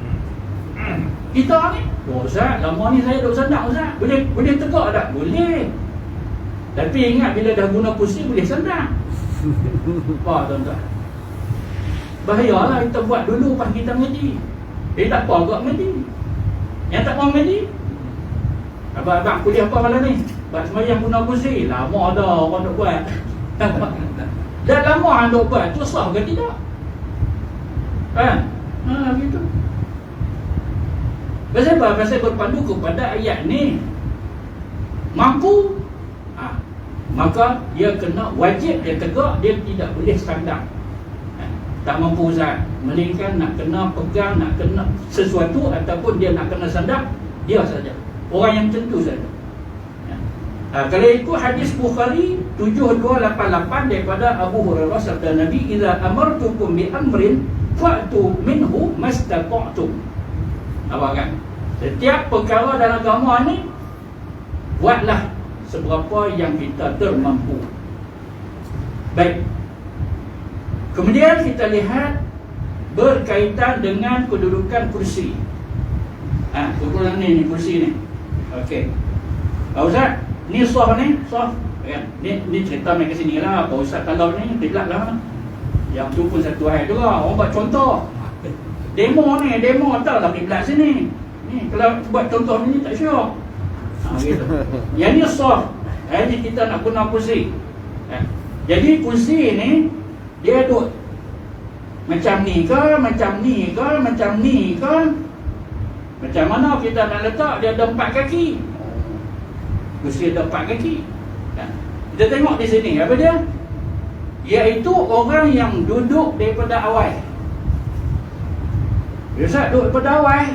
Kita ni, Ustaz, lama ni saya duduk sandang Ustaz. Boleh tegak tak? Boleh. Tapi ingat bila dah guna kursi boleh sandang. Apa tuan-tuan? Bahayalah kita buat dulu pas kita mengaji. Tak apa agak mengaji. Yang tak mau mengaji, abang kuliah apa malam ni? Buat sembahyang guna kursi. Lama dah orang nak buat. Dah lama orang nak buat, tu sah ke tidak? Kan? Gitu. Pasal apa? Pasal berpandu kepada ayat ni. Mampu, maka dia kena wajib, dia tegak, dia tidak boleh sandang. Tak mampu Ustaz, melainkan nak kena pegang, nak kena sesuatu ataupun dia nak kena sandang, dia saja. Orang yang tentu saja. Kalau ikut hadis Bukhari 7288 daripada Abu Hurairah, sabda Nabi, "Idza amartukum bi amrin fa'tu minhu mastata'tum." Apa kan? Setiap perkara dalam agama ni, buatlah seberapa yang kita termampu. Baik. Kemudian kita lihat berkaitan dengan kedudukan kursi. Kedudukan ni kursi ni. Okey. Pak Ustaz, ni sah ni, sah. Kan? Ni cerita mai ke sini lah. Pak Ustaz kalau ni kiblat lah. Yang tu pun satu hal juga. Orang buat contoh. Demo tak lah kiblat sini. Ni kalau buat contoh ni tak syok. Gitu. Yang ni sah. Jadi kita nak guna kursi. Jadi kursi ni dia duduk macam ni ke, macam ni ke, macam ni ke. Macam mana kita nak letak? Dia ada 4 kaki. Kursi ada 4 kaki. Kita tengok di sini apa dia? Iaitu orang yang duduk daripada awal. Biasa duduk daripada awal.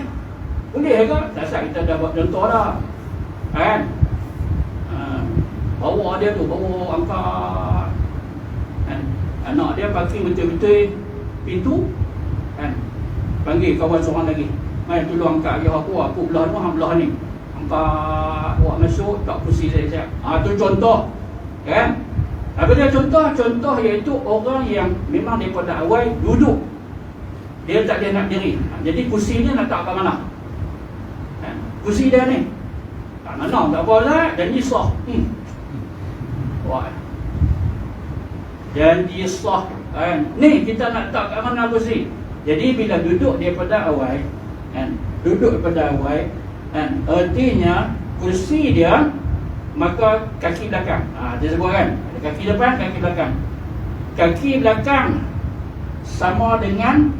Boleh ke? Dasar kita dah buat contoh dah. Kan? Bawa dia tu, bawa angkat. Kan? Anak dia parking betul-betul pintu. Kan? Panggil kawan seorang lagi. Mai tolong angkat dia aku belah tu, hang belah ni. Angkat, bawa masuk, tak kursi saya siap. Tu contoh. Kan? Apa dia contoh? Contoh iaitu orang yang memang daripada awal duduk. Dia tak dia nak diri. Jadi kursi ni nak tak kat mana? Kursi dia ni tak mana, tak apa lah. Janji sah. Wah. Janji sah. Ni kita nak tak kat mana kursi. Jadi bila duduk daripada awal, duduk daripada awal, artinya kursi dia, maka kaki belakang. Dia sebut kan, ada kaki depan, kaki belakang. Kaki belakang sama dengan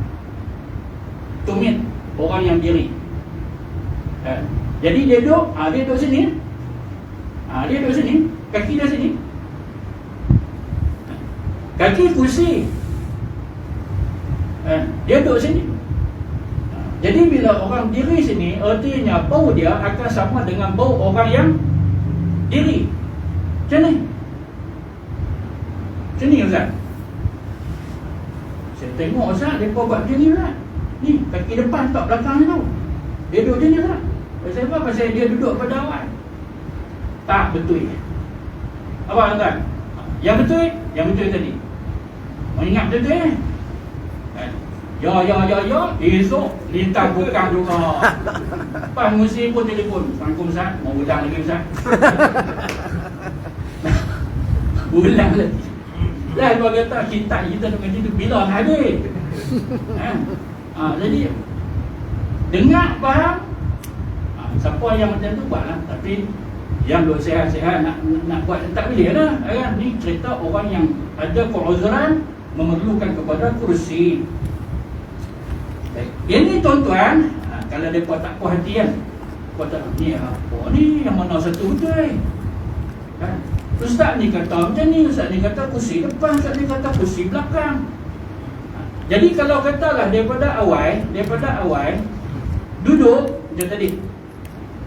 tumit orang yang diri. Jadi dia duduk, dia duduk sini. Dia duduk sini, kaki dia sini. Kaki kursi. Dia duduk sini. Jadi bila orang diri sini, artinya bau dia akan sama dengan bau orang yang diri. Macam ni. Macam ni Ustaz. Saya tengok Ustaz, mereka buat macam ni Ustaz. Ni, kaki depan tak belakang tu. Dia duduk macam ni Ustaz. Pasal apa? Pasal dia duduk pada awal. Tak betul. Apa tuan? Yang betul tadi. Mengingat betul Ya. Esok lintang bukan juga. Pas musim pun telefon. Assalamualaikum Ustaz. Mau ulang lagi Ustaz. Ulang lagi. Lah dia kata kita dengan itu bila nak habis. Jadi dengar, faham. Siapa yang macam tu buatlah. Tapi yang duk sihat-sihat nak buat tak boleh lah kan. Ni cerita orang yang ada keuzuran memerlukan kepada kursi. Baik. Ini tuan-tuan, kalau mereka tak puas hati kan, kata ni apa ni, yang mana satu betul kan? Ustaz ni kata macam ni, ustaz ni kata kursi depan, ustaz ni kata kursi belakang. Jadi kalau katalah daripada awal duduk macam tadi.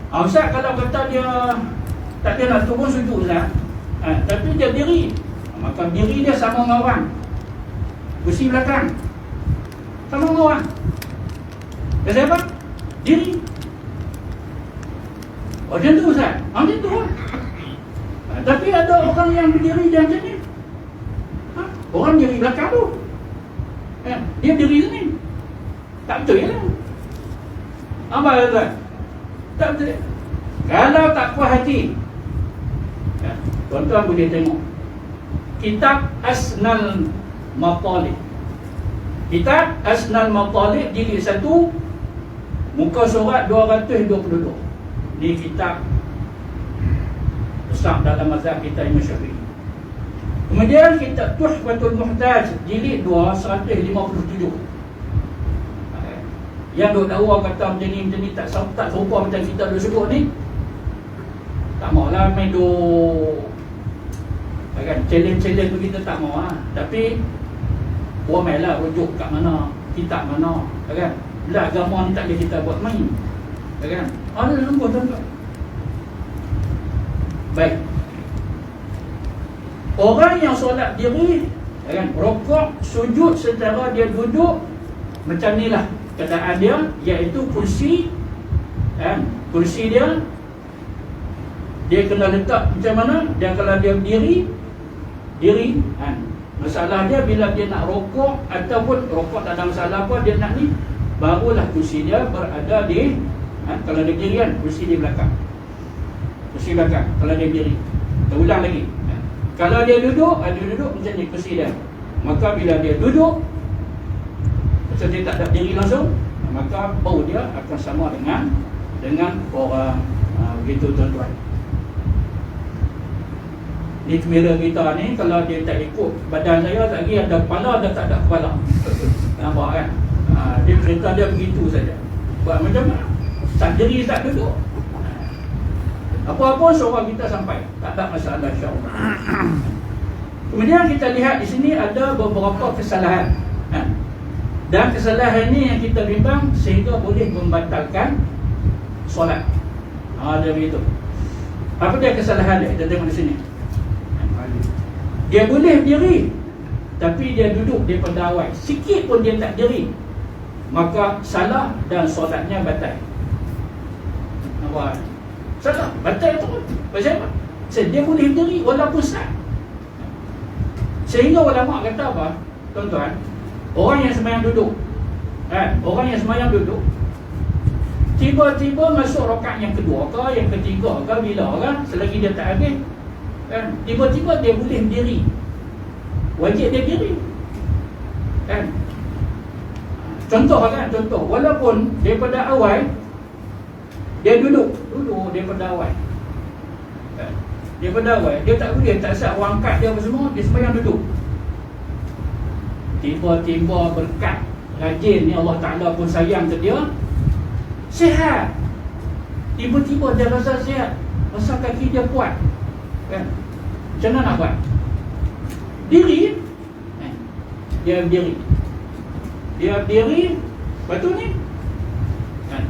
Ustaz kalau kata dia tak dia nak turun sujud Ustaz, tapi dia diri, maka diri dia sama dengan orang. Kursi belakang sama dengan orang. Kata apa? Diri. Macam tu Ustaz. Macam tu lah. Tapi ada orang yang berdiri dia macam ni. Orang diri belakang tu, dia diri sini. Tak betul lah. Apa kata? Tak betul. Kalau tak puas hati, tuan-tuan boleh tengok kitab Asnal Matalib. Kitab Asnal Matalib jilid 1, muka surat 222. Ni kitab besar dalam mazhab kita Imam Syafi'i. Kemudian kitab Tuhfatul Muhtaj jilid 2, 157. Yang duk dakwa kata macam ni tak serupa macam kita duk sebut ni, tak maulah main duk kan challenge begitu, tak mau lah. Tapi ramailah rujuk kat mana, kitab mana kan. Bila agama ni tak boleh kita buat main kan. Ada sungguh tuan-tuan. Baik. Orang yang solat diri kan, rokok, sujud secara dia duduk macam ni lah keadaan dia, iaitu kursi kan, kursi dia kena letak macam mana. Dia kalau dia diri kan. Masalah dia bila dia nak rokok ataupun rokok tak ada masalah apa, dia nak ni, barulah kursi dia berada di kalau dia diri kan, kursi di belakang. Kursi belakang kalau dia diri. Kita ulang lagi. Kalau dia duduk macam ni kursi dia. Maka bila dia duduk, macam dia tak ada diri langsung, maka bau dia akan sama dengan orang. Begitu tuan-tuan. Ni kamera kita ni, kalau dia tak ikut badan saya, tak lagi ada kepala, dah tak ada kepala. Nampak kan? Dia cerita dia begitu saja. Buat macam mana? Tak diri, tak duduk. Apa-apa suara kita sampai, tak ada masalah insya-Allah. Kemudian kita lihat di sini ada beberapa kesalahan. Dan kesalahan ini yang kita bimbang sehingga boleh membatalkan solat. Dia begitu. Apa dia kesalahan dia? Kita tengok di sini. Dia boleh diri, tapi dia duduk daripada awal, sikit pun dia tak diri, maka salah dan solatnya batal. Nampak? Salah, batal tu. Pasal apa? Dia boleh diri walaupun sah. Sehingga ulama kata apa? Tuan-tuan, orang yang sembahyang duduk, orang yang sembahyang duduk, tiba-tiba masuk rakaat yang kedua ke, yang ketiga ke, bila kan, selagi dia tak habis kan, tiba-tiba dia boleh berdiri, wajib dia diri kan. Contoh walaupun daripada awal dia duduk daripada awal kan? Daripada awal dia tak boleh, tak sah angkat dia apa semua, dia sembahyang duduk. Tiba-tiba berkat rajin ni, Allah Ta'ala pun sayang ke dia, sihat. Tiba-tiba dia rasa sihat, rasa kaki dia kuat kan? Macam mana nak buat? Diri, dia berdiri, lepas tu ni kan?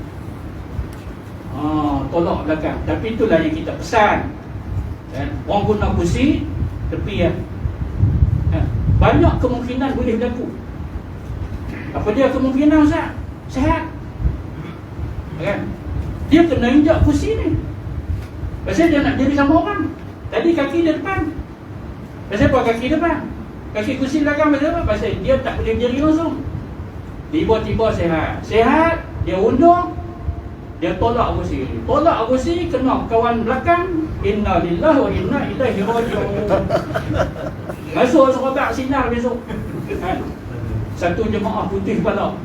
Tolak belakang. Tapi itulah yang kita pesan kan? Orang guna kursi tepi kan? Banyak kemungkinan boleh berlaku. Apa dia kemungkinan Ustaz? Sihat kan? Dia kena injak kursi ni, pasal dia nak diri sama orang. Tadi kaki dia depan, pasal apa kaki depan? Kaki kursi belakang pasal apa? Pasal dia tak boleh diri langsung. Tiba-tiba sihat, dia undur, dia tolak kursi, kena kawan belakang. Inna lillahi wa inna ilaihi raji'un. Masuk serabak sinar besok kan? Satu jemaah putih kepala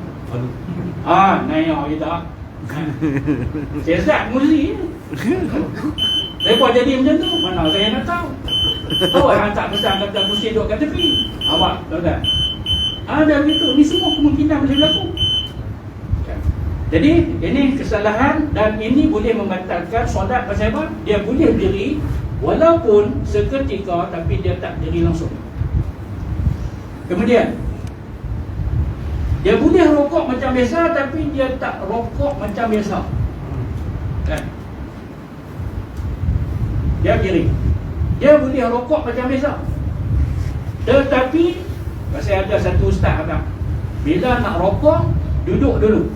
Naya kita. Sesat muzi. Lepas jadi macam tu, mana saya nak tahu. Awak hantar pesan kata kursi duduk kat tepi. Awak tahu tak? Ada begitu. Ni semua kemungkinan boleh berlaku. Jadi ini kesalahan dan ini boleh membatalkan solat. Pasal apa? Dia boleh diri walaupun seketika, tapi dia tak diri langsung. Kemudian dia boleh rokok macam biasa, tapi dia tak rokok macam biasa. Kan? Dia diri. Dia boleh rokok macam biasa, tetapi pasal ada satu ustaz kata, bila nak rokok duduk dulu.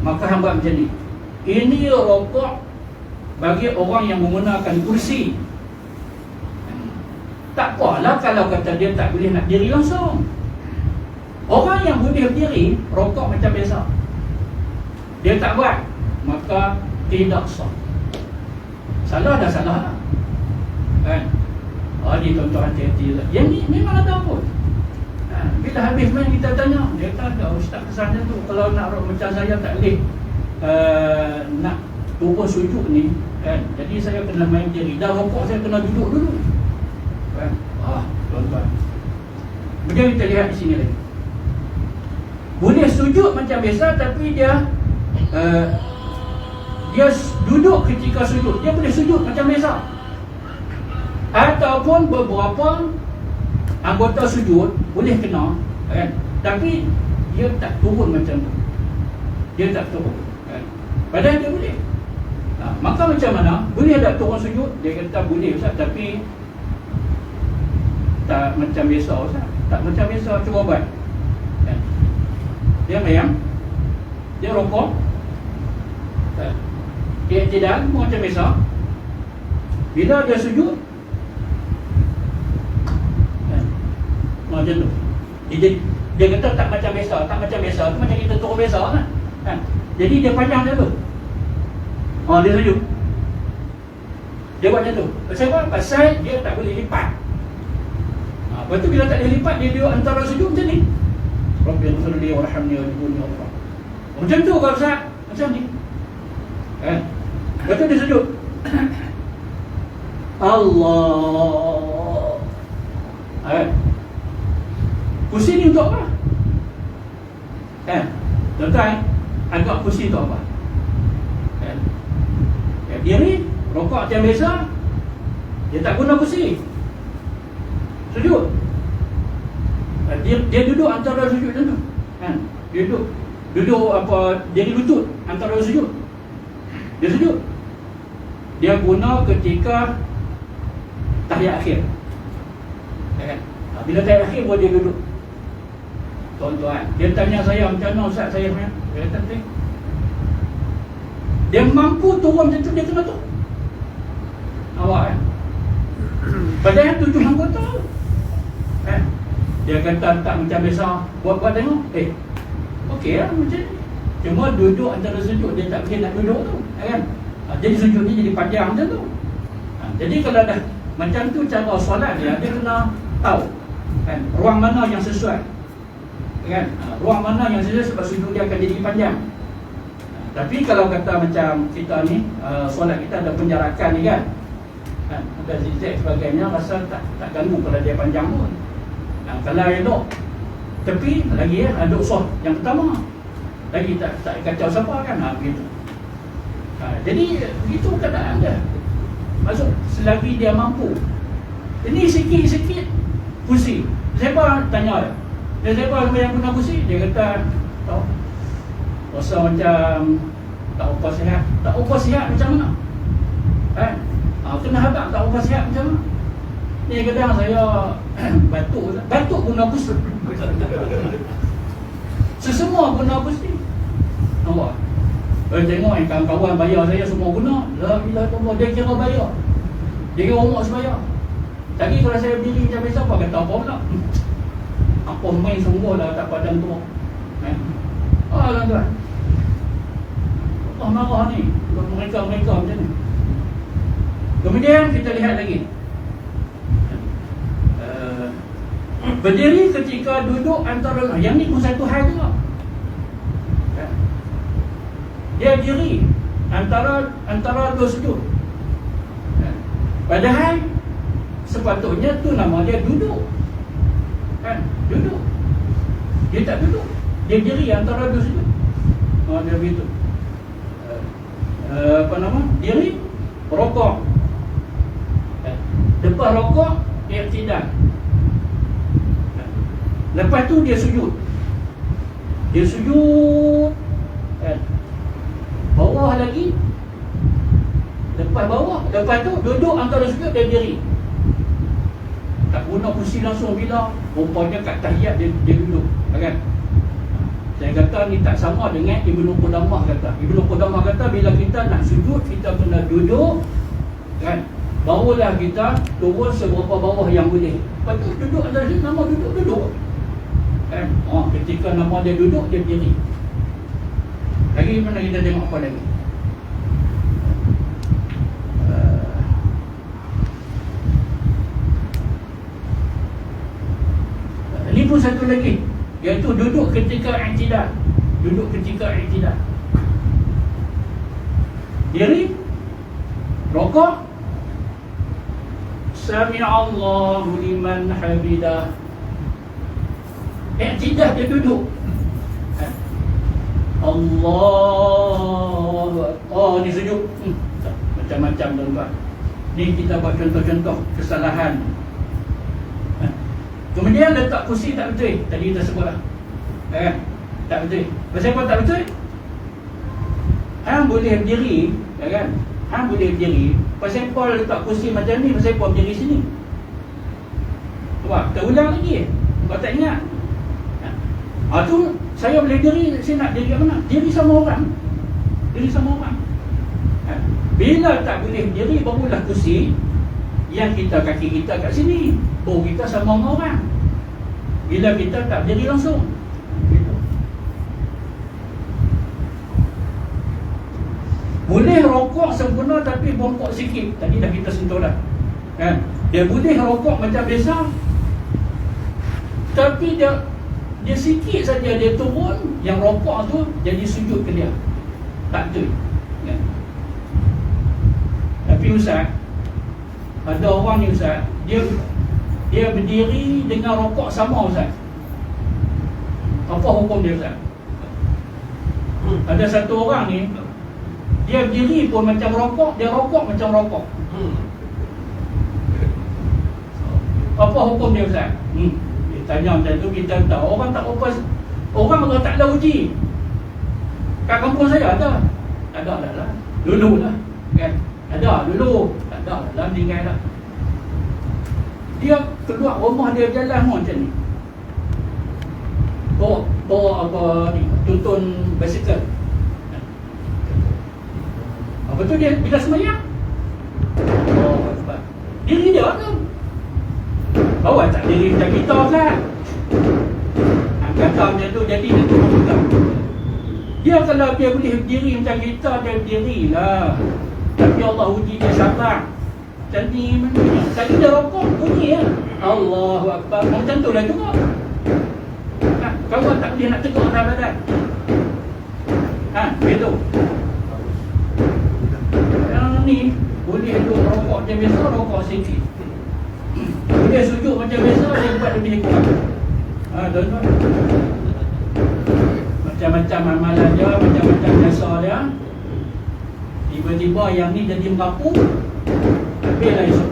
Maka hamba macam ni. Ini rokok bagi orang yang menggunakan kursi. Tak apalah kalau kata dia tak boleh nak diri langsung. Orang yang boleh berdiri rokok macam biasa, dia tak buat, maka tidak sah. Salah dah salah kan? Ni tuan-tuan hati-hati lah. Yang ni memang ada pun. Bila habis main kita tanya, dia kata ustaz kesannya tu kalau nak macam saya tak boleh nak turun sujud ni kan, jadi saya kena main diri. Dah rokok saya kena duduk dulu kan? Tuan-tuan, kemudian kita lihat di sini lagi, boleh sujud macam biasa, tapi dia duduk ketika sujud. Dia boleh sujud macam biasa, ataupun beberapa anggota sujud boleh kena kan, tapi dia tak turun macam tu. Dia tak turun kan? Padahal dia boleh. Maka macam mana? Boleh tak turun sujud? Dia kata boleh Ustaz, tapi tak macam biasa Ustaz. Tak macam biasa, cuba buat kan? Dia mayang, dia rokok kan? Dia tidak macam biasa. Bila dia sujud macam tu. Dia kata tak macam biasa. Tak macam biasa tu macam kita turun biasa kan? Jadi dia panjang dia tu. Dia sujud. Dia buat macam tu. Pasal apa? Pasal dia tak boleh lipat. Lepas tu bila tak boleh lipat, dia duduk antara sujud macam ni. Rabbighfirli warhamni wajibuni Allah. Macam tu kalau Ustaz. Macam ni kan? Lepas tu dia sujud. Allah. Kursi ni untuk apa? Tuan-tuan, anggap kursi untuk apa? Dia ni rokok macam biasa, dia tak guna kursi, sujud. Dia duduk antara sujud macam tu kan? Dia duduk apa, dia lutut antara sujud. Dia sujud. Dia guna ketika tahiyat akhir kan? Bila tahiyat akhir baru dia duduk. Tuan-tuan, dia tanya saya macam mana Ustaz saya punya. Dia kata dia mampu turun macam tu, dia kena tu. Awak kan? Padahal 7 anggota kan? Dia kata tak macam biasa. Buat tengok. Okey lah macam ni. Cuma duduk antara sujud, dia tak boleh nak duduk tu kan? Jadi sujud ni jadi panjang macam tu. Jadi kalau dah macam tu cara solat dia kena tahu kan, ruang mana yang sesuai kan? Ruang mana yang sesuai, sebab sujud dia akan jadi panjang. Tapi kalau kata macam kita ni, solat kita ada penjarakan ni kan, ada zigzag sebagainya, rasa tak ganggu kalau dia panjang pun. Kalau elok tepi lagi duduk soh yang pertama, lagi tak kacau siapa kan, begitu. Jadi begitu keadaan dia. Maksud selagi dia mampu. Ini sikit-sikit kursi. Siapa tanya dia? Siapa yang guna kursi? Dia kata tahu. Rasa macam tak apa sihat. Tak apa sihat macam mana? Kena habaq tak apa sihat macam mana? Dia kata saya batuk guna kursi. Sesemua guna kursi. Nampak? Tengok yang kawan-kawan bayar saya semua guna. La ilaha illallah, dia kira bayar. Dia kira umur sebayar. Tadi kalau saya berdiri macam biasa, apa kata apa pula? Apa main sungguh lah tak padang tu. Tuan-tuan, Allah marah ni mereka macam ni. Kemudian kita lihat lagi, berdiri ketika duduk antara, yang ni pun satu hal juga. dia diri antara dua sudut. Padahal sepatutnya tu nama dia duduk. Kan? Duduk. Dia tak duduk. Dia diri antara dua sudut. Dia begitu. Diri, rokok. Lepas rokok, i'tidal. Lepas tu dia sujud. Dia sujud. Bawah lagi. Lepas bawah. Lepas tu duduk antara sujud dia diri. Tak guna kursi langsung bila rupanya kat tahiyat dia duduk. Kan? Saya kata ni tak sama dengan Ibnu Qudamah kata. Ibnu Qudamah kata bila kita nak sujud kita kena duduk, kan? Barulah kita turun seberapa bawah yang boleh. Lepas tu duduk antara sujud, nama duduk. Kan? Ketika nama dia duduk dia diri. Lagi mana kita tengok apa lagi? Ini pun satu lagi, iaitu duduk ketika i'tidal. Duduk ketika i'tidal. Diri, rokok, sami'allahu liman hamidah. I'tidal dia duduk. Allah, ni sujud. Macam-macam tuan-tuan. Ni kita buat contoh-contoh kesalahan. Kemudian letak kursi tak betul. Tadi kita sebut lah, tak betul. Pasal apa tak betul? Hang boleh berdiri, kan? Hang boleh berdiri. Pasal apa letak kursi macam ni? Pasal apa berdiri sini? Wah, terulang lagi. Kau tak ingat? Tu saya boleh diri. Saya nak diri kat mana? Diri sama orang. Diri sama orang. Bila tak boleh berdiri, barulah kursi yang kita kaki kita kat sini. Kita sama orang. Bila kita tak berdiri langsung gitu. Boleh rokok sempurna tapi bongkok sikit. Tadi dah kita sentuh dah, kan? Dia boleh rokok macam biasa, tapi dia sikit saja dia turun, yang rokok tu jadi sujud ke dia. Tak betul, kan? Tapi Ustaz, ada orang ni Ustaz, dia berdiri dengan rokok sama Ustaz. Apa hukum dia Ustaz? Ada satu orang ni, dia berdiri pun macam rokok, dia rokok macam rokok. Apa hukum dia Ustaz? Dia tanya macam tu, kita tahu orang tak apa. Orang kalau tak ada uji. Kat kampung saya ada. Ada lah. Dulu lah, kan? Ada dulu. Tak ada lah, meninggal dah. Dia keluar rumah dia jalan macam ni, bawa apa ni, tuntun basikal. Apa tu dia bila semayang? Sebab diri dia tu. Bawa tak diri macam kita kan? Kata macam tu jadi dia tu buka. Dia kalau dia boleh berdiri macam kita, dia berdirilah. Tapi Allah uji dia sabar. Tadi mana? Tadi dia rokok bunyi ya. Allahu Akbar. Macam tu lah juga. Kawan tak boleh nak tegak dah badan. Begitu. Yang ni boleh duduk rokok macam biasa, rokok sikit. Boleh sujud macam biasa, dia buat lebih kurang. Tuan-tuan, macam-macam amalan dia, macam-macam jasa dia. Tiba-tiba yang ni jadi merapu, habislah esok.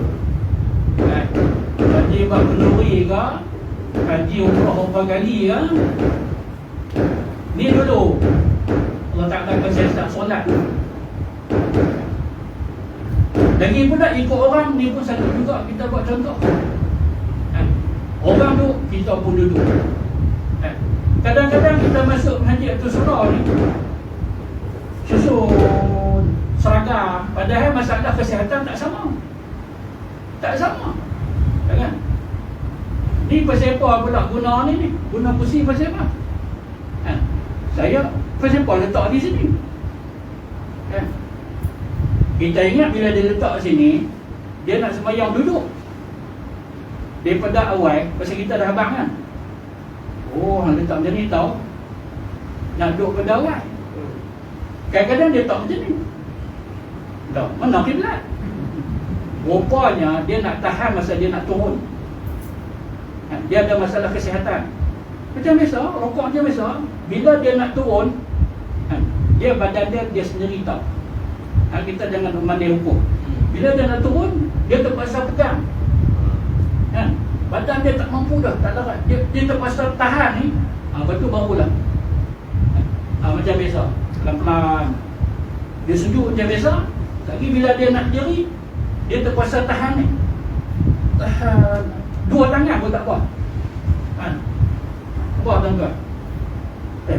Haji buat kenduri ke, haji umrah berapa kali ke, ni dulu Allah Ta'ala kasi start solat. Lagi pula ikut orang ni pun satu juga, kita buat contoh. Orang tu, kita pun duduk. Kadang-kadang kita masuk Haji Atul Surah ni susun seragam, padahal masalah kesihatan tak sama. Tak sama, kan? Ni pasal apa pula guna ni? Guna kursi pasal apa? Saya pasal apa letak di sini? Kita ingat bila dia letak sini, dia nak sembahyang duduk. Daripada awal, pasal kita dah abang kan? Hang letak macam ni tahu, nak duduk pada awal. Kadang-kadang dia tak macam ni. Tak, mana kiblat? Rupanya dia nak tahan masa dia nak turun. Dia ada masalah kesihatan. Macam biasa, rokok macam biasa. Bila dia nak turun, dia badan dia sendiri tahu. Kita jangan memandai hukum. Bila dia nak turun, dia terpaksa pegang. Badan dia tak mampu dah, tak larat. Dia terpaksa tahan ni. Lepas tu barulah macam biasa, pelan-pelan. Dia sejuk macam biasa. Lagi bila dia nak jeri, dia terpaksa tahan ni. Tahan. Dua tangan pun tak apa. Apa tuan-tuan?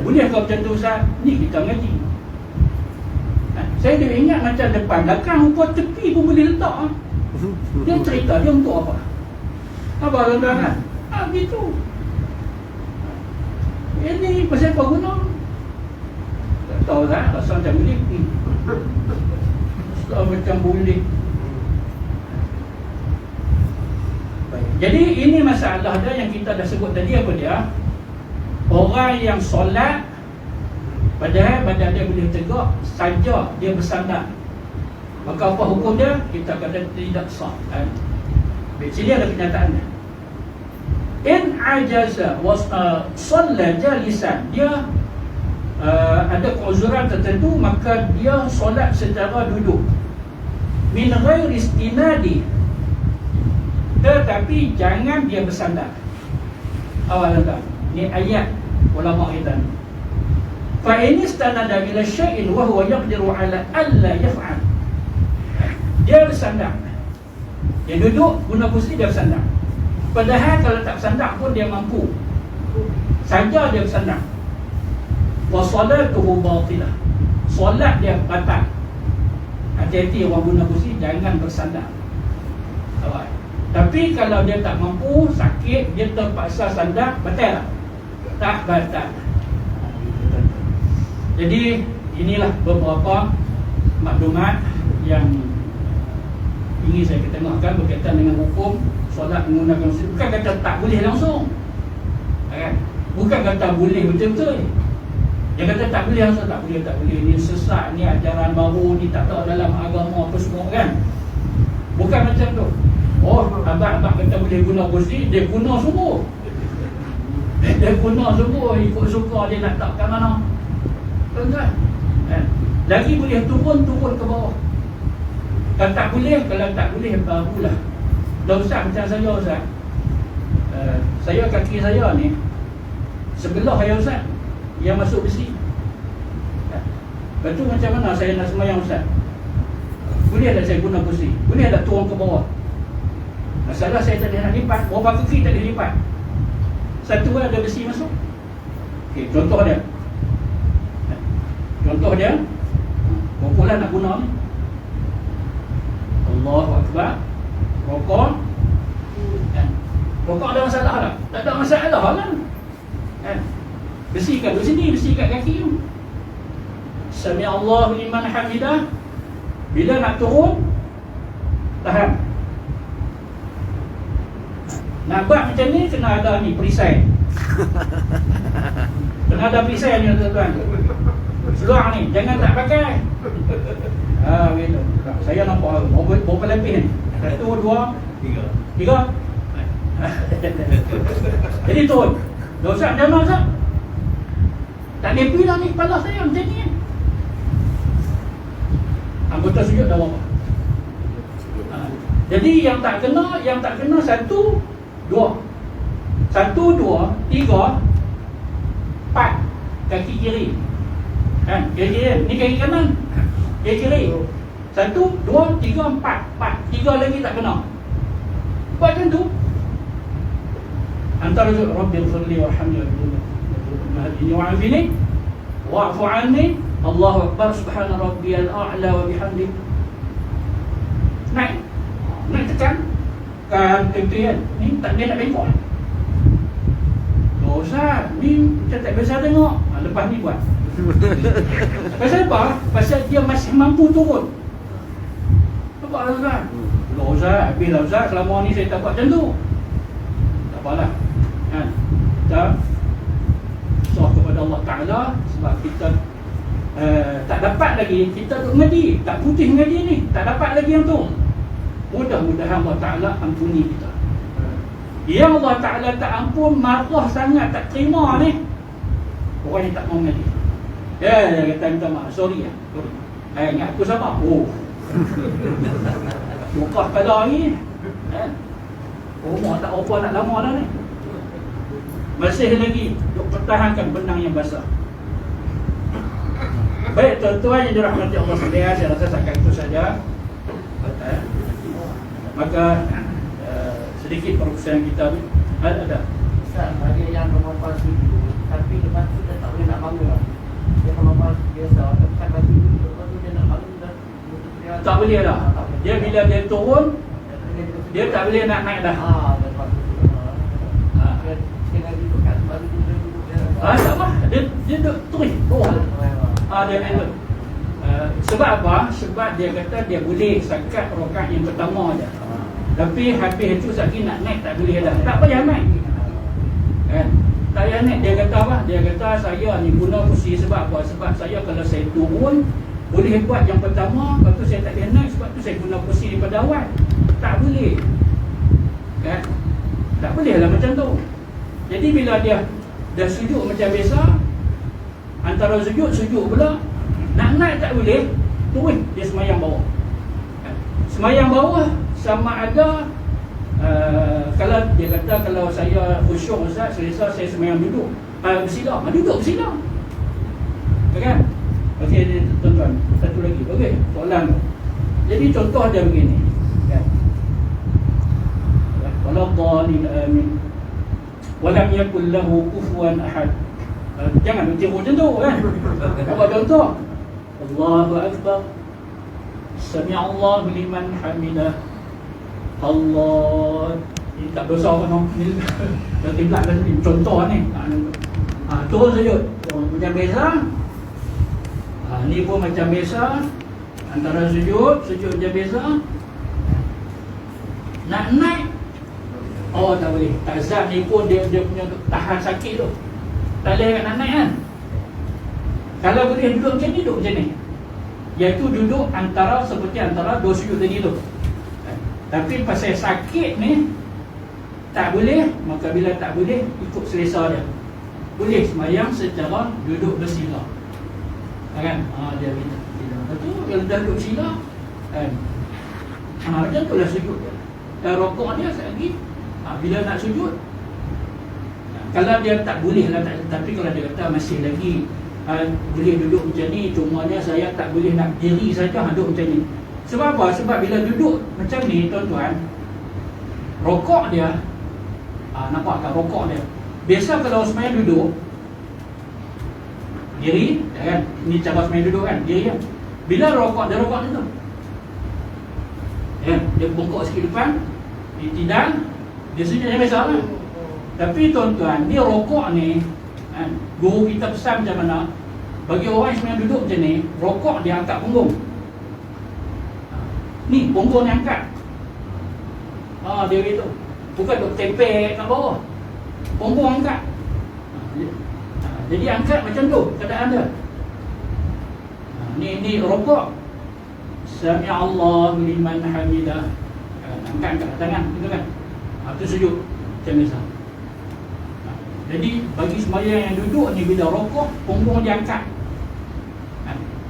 Boleh kau macam tu Ustaz? Ni kita mengaji. Saya dia ingat macam depan belakang, rupa tepi pun boleh letak. Dia cerita dia untuk apa? Apa tuan-tuan kan? Gitu. Ini pasal apa guna? Tak tahu tak? Rasa macam boleh. Rasa macam boleh. Baik. Jadi ini masalah dia yang kita dah sebut tadi. Apa dia? Orang yang solat padahal badan dia boleh tegak, saja dia bersandar, maka apa hukum dia? Kita kata tidak sah. Sini ada kenyataannya. In ajaza was solat jalisan, dia ada keuzuran tertentu, maka dia solat secara duduk. Min ghairi istinadi, tetapi jangan dia bersandar. Awal tak? Ini ayat ulama kita. Fa in istanada ila syai'in wa huwa yaqdiru ala alla yaf'al. Dia bersandar. Dia duduk guna kursi, dia bersandar. Padahal kalau tak bersandar pun dia mampu. Saja dia bersandar. Wa salatuhu batilah. Solat dia batal. Hati-hati orang guna kursi, jangan bersandar. Awak. Tapi kalau dia tak mampu, sakit, dia terpaksa sandar, batal tak? Tak batal. Jadi inilah beberapa maklumat yang ingin saya ketengahkan berkaitan dengan hukum solat menggunakan kursi. Bukan kata tak boleh langsung, bukan kata boleh betul-betul. Dia kata tak boleh langsung, tak boleh. Ni sesat, ni ajaran baru, ni tak tahu dalam agama apa semua kan. Bukan macam tu. Oh, abang kata boleh guna kursi, dia guna semua. Dia guna semua, ikut suka dia nak tak kat mana. Tuan-tuan, lagi boleh turun ke bawah. Kalau tak boleh, barulah. Dah Ustaz macam saya Ustaz, saya kaki saya ni sebelah ya Ustaz yang masuk besi. Lepas tu macam mana saya nak semayang Ustaz? Boleh tak saya guna kursi? Boleh tak turun ke bawah? Masalah saya tak boleh nak lipat, berapa kaki tak boleh lipat. Satu ada besi masuk. Okey, contoh dia. Berapa nak guna ni? Allahu Akbar. Rokok. Rokok ada masalah tak? Tak ada masalah kan? Besi kat sini, besi kat kaki tu. Sami Allahu liman hamidah. Bila nak turun, tahan. Nak buat macam ni, kena ada ni perisai. Kena ada perisai ni tuan-tuan. Seluar ni, jangan tak pakai. Gitu. Saya nampak berapa lapis ni? 1, 2, 3. Jadi turun. Dosa macam mana Ustaz? Tak lepi dah ni kepala saya macam ni. Anggota sujud dah berapa? Jadi yang tak kena 1, 2. 1, 2, 3, 4. Kaki kiri. Kiri kiri. Ni kaki kanan. Kiri kiri. 1, 2, 3, 4. 3 lagi tak kena. Buat macam tu. Antara tu Rabbil firli warhamni wahdini wa'afini wa'fu anni. Allahu Akbar, subhana rabbiyal a'la wa bihamdi. Naik tekan kan tempian. Ni tak dia nak bengkok. Dosa ni kita tak biasa tengok. Lepas ni buat. Pasal apa? Pasal dia masih mampu turun. Apa Ustaz? Dosa, habislah Ustaz, selama ni saya tak buat macam tu. Tak apalah. Kita soh kepada Allah Ta'ala sebab kita tak tak dapat lagi, kita duk ngaji, tak putih ngaji ni, tak dapat lagi yang tu. Mudah-mudahan Allah Ta'ala ampuni kita. Yang Allah Ta'ala tak ampun, marah sangat, tak terima ni, orang yang tak mau ngaji. Dia kata minta maaf, sorry lah, ingat aku sama. Buka kepala ni, rumah tak apa nak lama dah ni, masih lagi duk pertahankan benang yang basah. Baik tuan-tuan yang dirahmati Allah sekalian, saya rasa setakat itu saja. Maka sedikit perkongsian kita ni ada. Ustaz, ada yang memapas itu, tapi lepas tu dia tak boleh nak bangun. Dia memapas biasa, bukan bagi itu, lepas tu dia nak bangun dah. Tak boleh dah. Dia bila dia turun, dia tak boleh nak naik dah. Lepas tu dia nak duduk kat baru dia duduk dia. Tak apa, dia duduk terus. Dia itu. Sebab apa? Sebab dia kata dia boleh setakat rakaat yang pertama je. Tapi habis itu lagi nak naik tak boleh dah. Tak payah naik. Kan? Tak payah naik. Dia kata apa? Dia kata saya ni guna kursi sebab apa? Sebab saya kalau saya turun boleh buat yang pertama, lepas tu saya tak boleh naik, sebab tu saya guna kursi daripada awal. Tak boleh. Kan? Tak boleh lah macam tu. Jadi bila dia dah sujud macam biasa, antara sujud pula, nak naik tak boleh, turun dia semayang bawah. Semayang bawah sama ada kalau dia kata kalau saya khusyuk Ustaz, selesa saya semayang duduk, bersila, duduk bersila. Kan? Okey tuan-tuan, satu lagi. Okey, soalan tu. Jadi contoh dia begini. Kan? Wallahu amin. Walam yakul lahu kufuwan ahad. Jangan tiru macam tu kan. Apa contoh? Allahu akbar. Sami'allahu liman hamidah. Allah. Ini tak dosa kan? Dah timlak dah ni. Contoh ni. Turun sujud. Macam biasa. Ni pun macam biasa. Antara sujud macam biasa. Nak naik, tak boleh. Tazat ni pun dia punya tahan sakit tu. Tak boleh nak naik kan. Kalau boleh duduk macam ni, duduk macam ni, iaitu duduk seperti antara dua sujud tadi tu. Tapi pasal sakit ni tak boleh, maka bila tak boleh, ikut selesa dia. Boleh semayang secara duduk bersila. Kan? Dia minta. Lepas tu kalau dah duduk sila kan, macam tu lah sujud dia. Dan rokok dia lagi, bila nak sujud, kalau dia tak boleh lah, tapi kalau dia kata masih lagi boleh duduk macam ni, cumanya saya tak boleh nak diri saja, duduk macam ni. Sebab apa? Sebab bila duduk macam ni tuan-tuan, rokok dia, nampak tak rokok dia? Biasa kalau semayang duduk diri, kan? Ni cara semayang duduk kan, diri kan? Bila rokok dia tu, ya, dia bongkok sikit depan, dia tidal, dia sujud macam biasa lah. Tapi tuan-tuan, ni rokok ni, guru kita pesan macam mana, bagi orang yang duduk macam ni, rokok dia angkat punggung. Ni punggung dia angkat. Dia gitu. Bukan duk tempek kat bawah, punggung angkat. Jadi angkat macam tu keadaan dia. Ni rokok. Sami'allahu liman hamidah. Angkat tangan gitu kan. Itu sujud macam biasa. Jadi bagi sembahyang yang duduk ni, bila rokok, punggung dia angkat.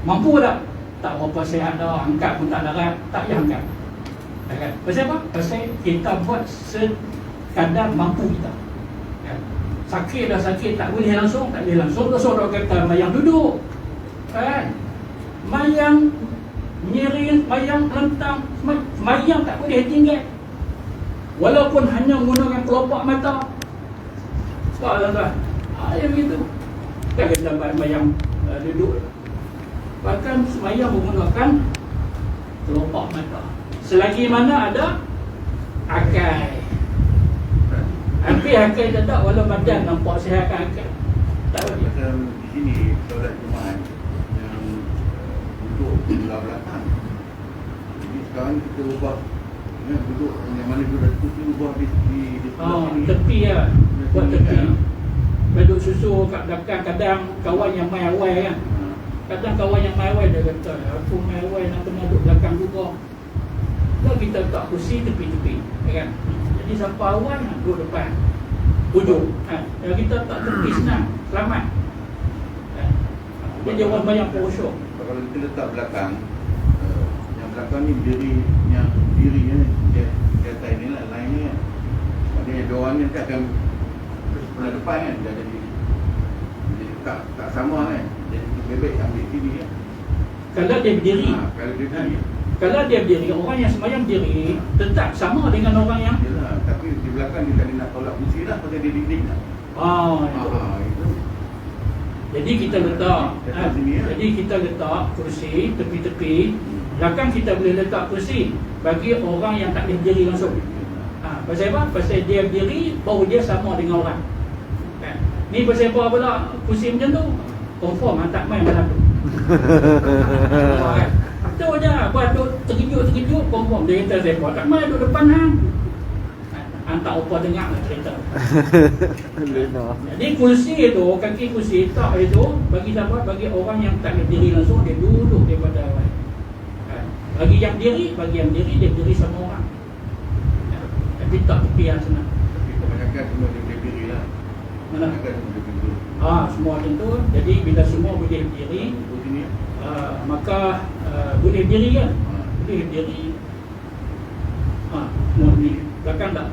Mampu tak? Tak berapa sihat dah, angkat pun tak darat, tak payah angkat. Pasal apa? Pasal kita buat sekadar mampu kita. Sakit dah sakit, tak boleh langsung, Terus kata mayang duduk. Mayang nyiring, mayang lentang, mayang tak boleh tinggal. Walaupun hanya menggunakan kelopak mata. Sebab tuan-tuan, yang begitu. Kan kita mayang duduk. Bahkan semayang menggunakan kelopak mata. Selagi mana ada akal. Hampir akal tak ada, walau badan nampak sihat akal. Tak boleh. Macam di sini, solat Jumaat yang duduk di belakang. Jadi sekarang kita ubah, duduk yang mana duduk kita ubah di sebelah sini. Tepi lah. Buat tepi. Duduk susu kat belakang, kadang kawan yang main awal kan. Kadang kawan yang mewah dia kata, aku mewah nak kena duduk belakang juga. Kalau kita letak kursi tepi-tepi, kan? Jadi siapa awal nak duduk depan ujung. Kalau kita tak tepi senang, selamat. Jadi orang banyak posyok. Kalau kita letak belakang, yang belakang ni dirinya dia atas ni lah, line ni kan. Maknanya dua orang ni nanti akan sebelah depan kan, dia jadi tak sama kan. Jadi bebek ambil sini kan. Kalau dia berdiri, Kalau dia berdiri, kalau dia berdiri, orang yang sembahyang berdiri tetap sama dengan orang yang yelah, tapi di belakang dia tadi nak tolak kursi lah, pasal dia dinding lah. Itu. Jadi kita letak, Letak sini, ya. jadi kita letak kursi tepi-tepi. Belakang kita boleh letak kursi bagi orang yang tak boleh berdiri langsung. Pasal apa? Pasal dia berdiri, baru dia sama dengan orang. Ni pasal apa pula kursi macam tu? Confirm tak main malam tu. Tu je, buat duk terkejut, confirm dia kata saya tak main duduk depan hang. Tak apa dengar lah cerita. Jadi kursi itu, kaki kursi tak itu bagi siapa? Bagi orang yang tak boleh berdiri langsung, dia duduk daripada awal. Bagi yang diri dia berdiri sama orang. Tapi tak tepi yang senang. Tapi kebanyakan semua dia boleh berdiri lah. Mana? Kebanyakan semua dia berdiri. Semua macam tu. Jadi bila semua boleh berdiri, Duduk sini. maka boleh berdiri kan? Boleh berdiri. Semua ni belakang tak?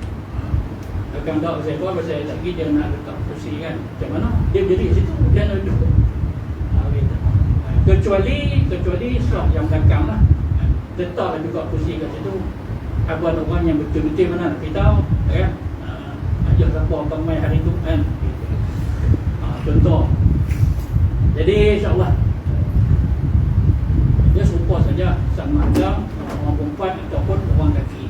Belakang tak pasal apa? Pasal lagi dia nak letak kursi kan? Macam mana? Dia berdiri kat situ, dia nak duduk. Kecuali slot yang belakang lah. Letaklah juga kursi kat situ. Abang orang yang betul-betul mana nak beritahu kan? Ajak siapa abang main hari tu kan? Contoh. Jadi insyaAllah dia serupa saja sama ada orang perempuan ataupun orang lelaki.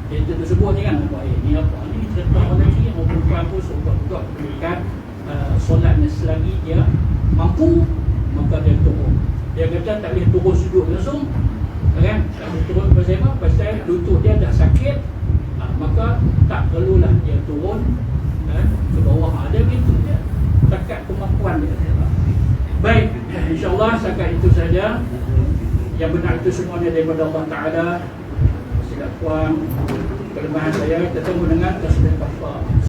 Dia tersebut ni kan, ni apa ni cerita orang lelaki, orang perempuan pun serupa juga kan. Solatnya selagi dia mampu, maka dia turun. Dia kata tak boleh turun sujud langsung kan? Tak boleh turun pasal apa? Pasal lutut dia dah sakit, maka tak perlulah dia turun ke bawah. Ada begitu dia, takat kemampuan dia. Baik, insyaAllah setakat itu saja. Yang benar itu semuanya daripada Allah Ta'ala. Silap kurang kelemahan saya, kita tunggu dengan tasbih kafar.